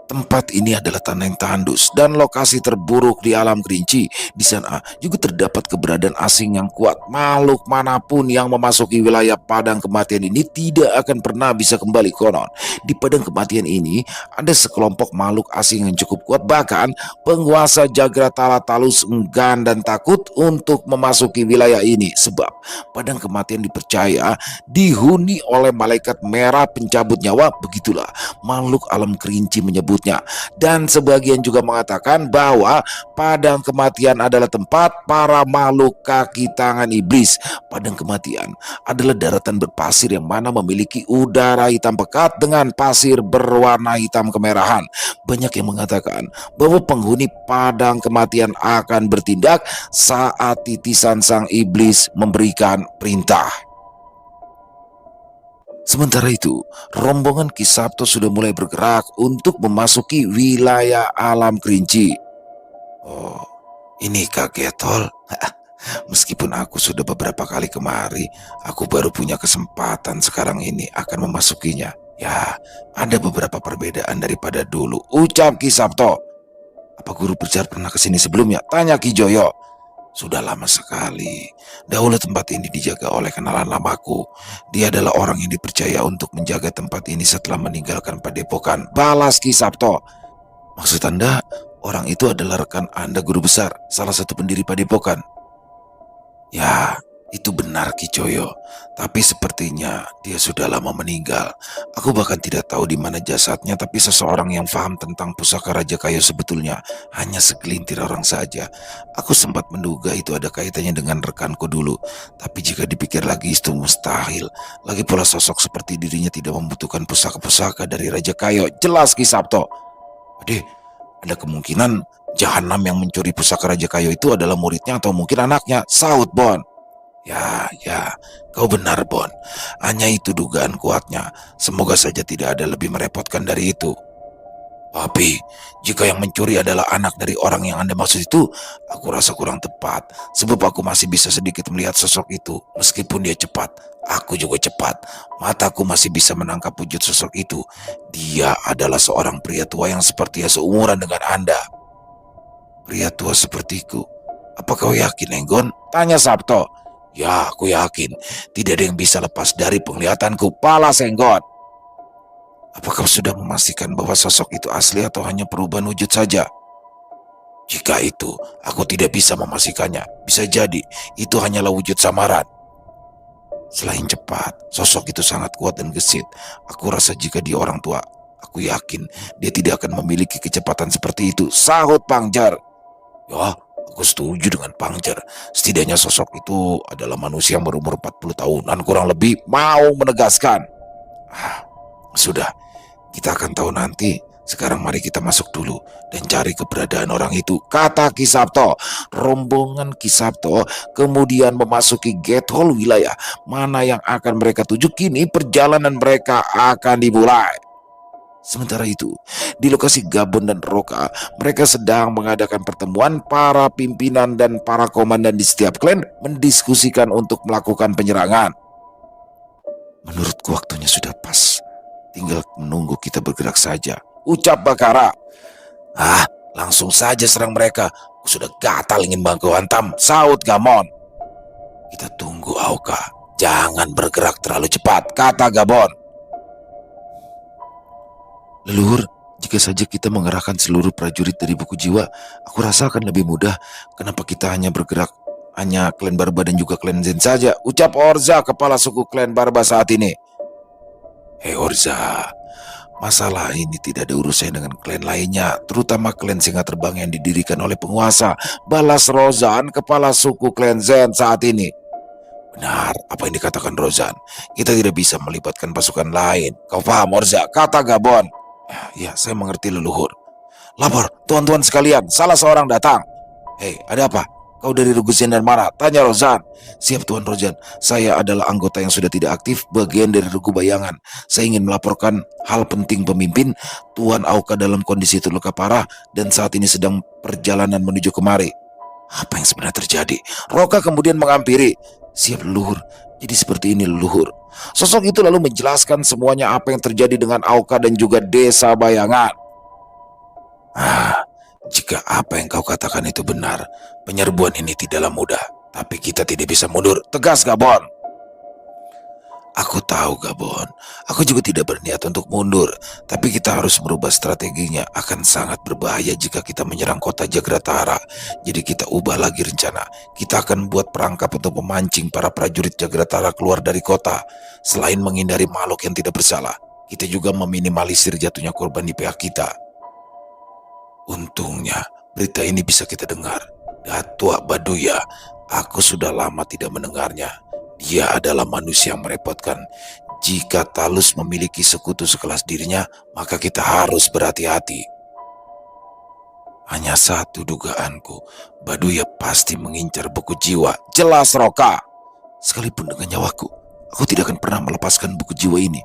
Tempat ini adalah tanah yang tandus dan lokasi terburuk di alam kerinci. Di sana juga terdapat keberadaan asing yang kuat. Makhluk manapun yang memasuki wilayah padang kematian ini tidak akan pernah bisa kembali konon. Di padang kematian ini ada sekelompok makhluk asing yang cukup kuat. Bahkan penguasa Jagratala Talus enggan dan takut untuk memasuki wilayah ini. Sebab padang kematian dipercaya dihuni oleh malaikat merah pencabut nyawa. Begitulah makhluk alam kerinci menyebut. Dan sebagian juga mengatakan bahwa padang kematian adalah tempat para makhluk kaki tangan iblis. Padang kematian adalah daratan berpasir yang mana memiliki udara hitam pekat dengan pasir berwarna hitam kemerahan. Banyak yang mengatakan bahwa penghuni padang kematian akan bertindak saat titisan sang iblis memberikan perintah. Sementara itu, rombongan Ki Sabto sudah mulai bergerak untuk memasuki wilayah alam kerinci. Oh, ini Kakek Tol. Meskipun aku sudah beberapa kali kemari, aku baru punya kesempatan sekarang ini akan memasukinya. Ya, ada beberapa perbedaan daripada dulu, ucap Ki Sabto. Apa Guru Besar pernah kesini sebelumnya? Tanya Ki Joyo. Sudah lama sekali. Dahulu tempat ini dijaga oleh kenalan lamaku. Dia adalah orang yang dipercaya untuk menjaga tempat ini setelah meninggalkan padepokan. Balas Ki Sabto. Maksud Anda, orang itu adalah rekan Anda Guru Besar, salah satu pendiri padepokan? Ya, itu benar Ki Joyo. Tapi sepertinya dia sudah lama meninggal. Aku bahkan tidak tahu di mana jasadnya, tapi seseorang yang paham tentang pusaka Raja Kayu sebetulnya hanya segelintir orang saja. Aku sempat menduga itu ada kaitannya dengan rekanku dulu, tapi jika dipikir lagi itu mustahil. Lagi pula sosok seperti dirinya tidak membutuhkan pusaka-pusaka dari Raja Kayu. Jelas Ki Sabto. Aduh, ada kemungkinan Jahanam yang mencuri pusaka Raja Kayu itu adalah muridnya atau mungkin anaknya, saut Bon. Ya, kau benar Bon. Hanya itu dugaan kuatnya. Semoga saja tidak ada lebih merepotkan dari itu. Tapi, jika yang mencuri adalah anak dari orang yang Anda maksud itu, aku rasa kurang tepat. Sebab aku masih bisa sedikit melihat sosok itu. Meskipun dia cepat, aku juga cepat. Mataku masih bisa menangkap wujud sosok itu. Dia adalah seorang pria tua yang sepertinya seumuran dengan Anda. Pria tua sepertiku. Apa kau yakin, Enggon? Tanya Sabto. Ya, aku yakin. Tidak ada yang bisa lepas dari penglihatanku. Palas, Enggon. Apakah sudah memastikan bahwa sosok itu asli atau hanya perubahan wujud saja? Jika itu, aku tidak bisa memastikannya. Bisa jadi, itu hanyalah wujud samaran. Selain cepat, sosok itu sangat kuat dan gesit. Aku rasa jika dia orang tua, aku yakin dia tidak akan memiliki kecepatan seperti itu. Sahut Pangjar. Ya, aku setuju dengan Pangjar. Setidaknya sosok itu adalah manusia yang berumur 40 tahunan kurang lebih. Mau menegaskan. Ah, sudah. Kita akan tahu nanti. Sekarang mari kita masuk dulu dan cari keberadaan orang itu, kata Ki Sabto. Rombongan Ki Sabto kemudian memasuki gate hall wilayah mana yang akan mereka tuju. Kini perjalanan mereka akan dimulai. Sementara itu, di lokasi Gabon dan Roka, mereka sedang mengadakan pertemuan. Para pimpinan dan para komandan di setiap klan mendiskusikan untuk melakukan penyerangan. Menurutku waktunya sudah pas. Tinggal menunggu kita bergerak saja, ucap Bakara. Ah, langsung saja serang mereka. Aku sudah gatal ingin baku hantam, saut Gamon. Kita tunggu, Auka. Jangan bergerak terlalu cepat, kata Gabon. Leluhur, jika saja kita mengerahkan seluruh prajurit dari buku jiwa, aku rasa akan lebih mudah. Kenapa kita hanya bergerak hanya klan Barba dan juga klan Zen saja, ucap Orza, kepala suku klan Barba saat ini. Hei Orza, masalah ini tidak ada urusannya dengan klan lainnya, terutama klan Singa Terbang yang didirikan oleh penguasa, balas Rozan, kepala suku klan Zen saat ini. Benar, apa yang dikatakan Rozan. Kita tidak bisa melibatkan pasukan lain. Kau paham, Orza? Kata Gabon. Ya, saya mengerti leluhur. Lapor, tuan-tuan sekalian, salah seorang datang. Hei, ada apa? Kau dari Rugusen dan mana? Tanya Rozan. Siap Tuan Rozan, saya adalah anggota yang sudah tidak aktif, bagian dari Regu Bayangan. Saya ingin melaporkan hal penting pemimpin. Tuan Auka dalam kondisi terluka parah dan saat ini sedang perjalanan menuju kemari. Apa yang sebenarnya terjadi? Roka kemudian menghampiri. Siap leluhur, jadi seperti ini leluhur. Sosok itu lalu menjelaskan semuanya apa yang terjadi dengan Auka dan juga desa Bayangan. Jika apa yang kau katakan itu benar, penyerbuan ini tidaklah mudah. Tapi kita tidak bisa mundur, tegas Gabon. Aku tahu Gabon, aku juga tidak berniat untuk mundur. Tapi kita harus merubah strateginya. Akan sangat berbahaya jika kita menyerang kota Jagratara. Jadi kita ubah lagi rencana. Kita akan buat perangkap untuk memancing para prajurit Jagratara keluar dari kota. Selain menghindari makhluk yang tidak bersalah, kita juga meminimalisir jatuhnya korban di pihak kita. Untungnya berita ini bisa kita dengar. Datuk Baduya, aku sudah lama tidak mendengarnya. Dia adalah manusia yang merepotkan. Jika Talus memiliki sekutu sekelas dirinya, maka kita harus berhati-hati. Hanya satu dugaanku, Baduya pasti mengincar buku jiwa. Jelas Roka. Sekalipun dengan nyawaku, aku tidak akan pernah melepaskan buku jiwa ini.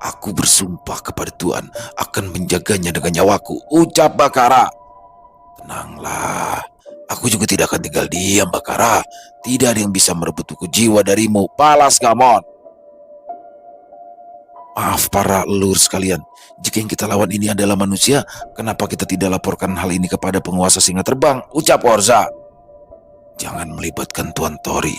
Aku bersumpah kepada Tuhan akan menjaganya dengan nyawaku, ucap Bakara. Tenanglah, aku juga tidak akan tinggal diam Bakara. Tidak ada yang bisa merebut buku jiwa darimu, palas Gamon. Maaf para leluhur sekalian, jika yang kita lawan ini adalah manusia, kenapa kita tidak laporkan hal ini kepada penguasa Singa Terbang, ucap Orza. Jangan melibatkan Tuan Tori.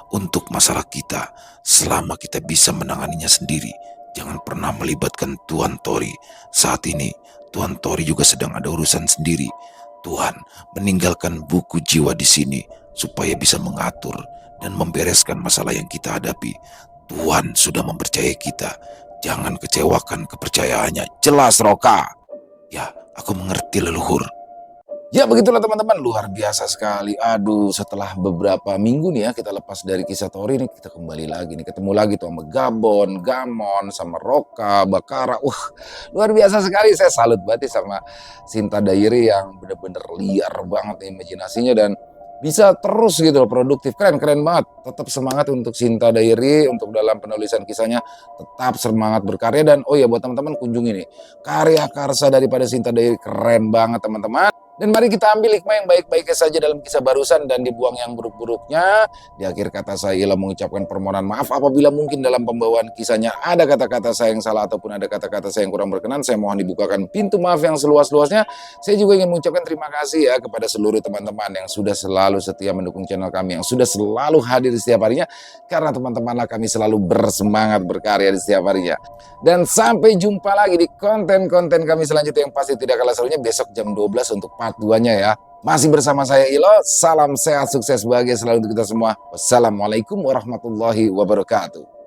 Untuk masalah kita, selama kita bisa menanganinya sendiri, jangan pernah melibatkan Tuan Tori. Saat ini, Tuan Tori juga sedang ada urusan sendiri. Tuhan meninggalkan buku jiwa di sini supaya bisa mengatur dan membereskan masalah yang kita hadapi. Tuhan sudah mempercayai kita. Jangan kecewakan kepercayaannya. Jelas Roka. Ya, aku mengerti leluhur. Ya begitulah teman-teman, luar biasa sekali. Aduh, setelah beberapa minggu nih ya kita lepas dari kisah Tori nih, kita kembali lagi nih, ketemu lagi tuh sama Gabon, Gamon, sama Roka, Bakara. Luar biasa sekali. Saya salut banget sama Sinta Dairi yang bener-bener liar banget nih imajinasinya, dan bisa terus gitu loh, produktif. Keren banget. Tetap semangat untuk Sinta Diary, untuk dalam penulisan kisahnya, tetap semangat berkarya. Dan oh ya, buat teman-teman kunjungi nih, karya karsa daripada Sinta Diary keren banget teman-teman. Dan mari kita ambil hikmah yang baik-baiknya saja dalam kisah barusan dan dibuang yang buruk-buruknya. Di akhir kata saya ialah mengucapkan permohonan maaf apabila mungkin dalam pembawaan kisahnya ada kata-kata saya yang salah ataupun ada kata-kata saya yang kurang berkenan. Saya mohon dibukakan pintu maaf yang seluas-luasnya. Saya juga ingin mengucapkan terima kasih ya kepada seluruh teman-teman yang sudah selalu setia mendukung channel kami, yang sudah selalu hadir di setiap harinya. Karena teman-temanlah kami selalu bersemangat berkarya di setiap harinya. Dan sampai jumpa lagi di konten-konten kami selanjutnya yang pasti tidak kalah serunya besok jam 12 untuk part 2-nya ya. Masih bersama saya Ilo, salam sehat, sukses, bahagia selalu untuk kita semua. Wassalamualaikum warahmatullahi wabarakatuh.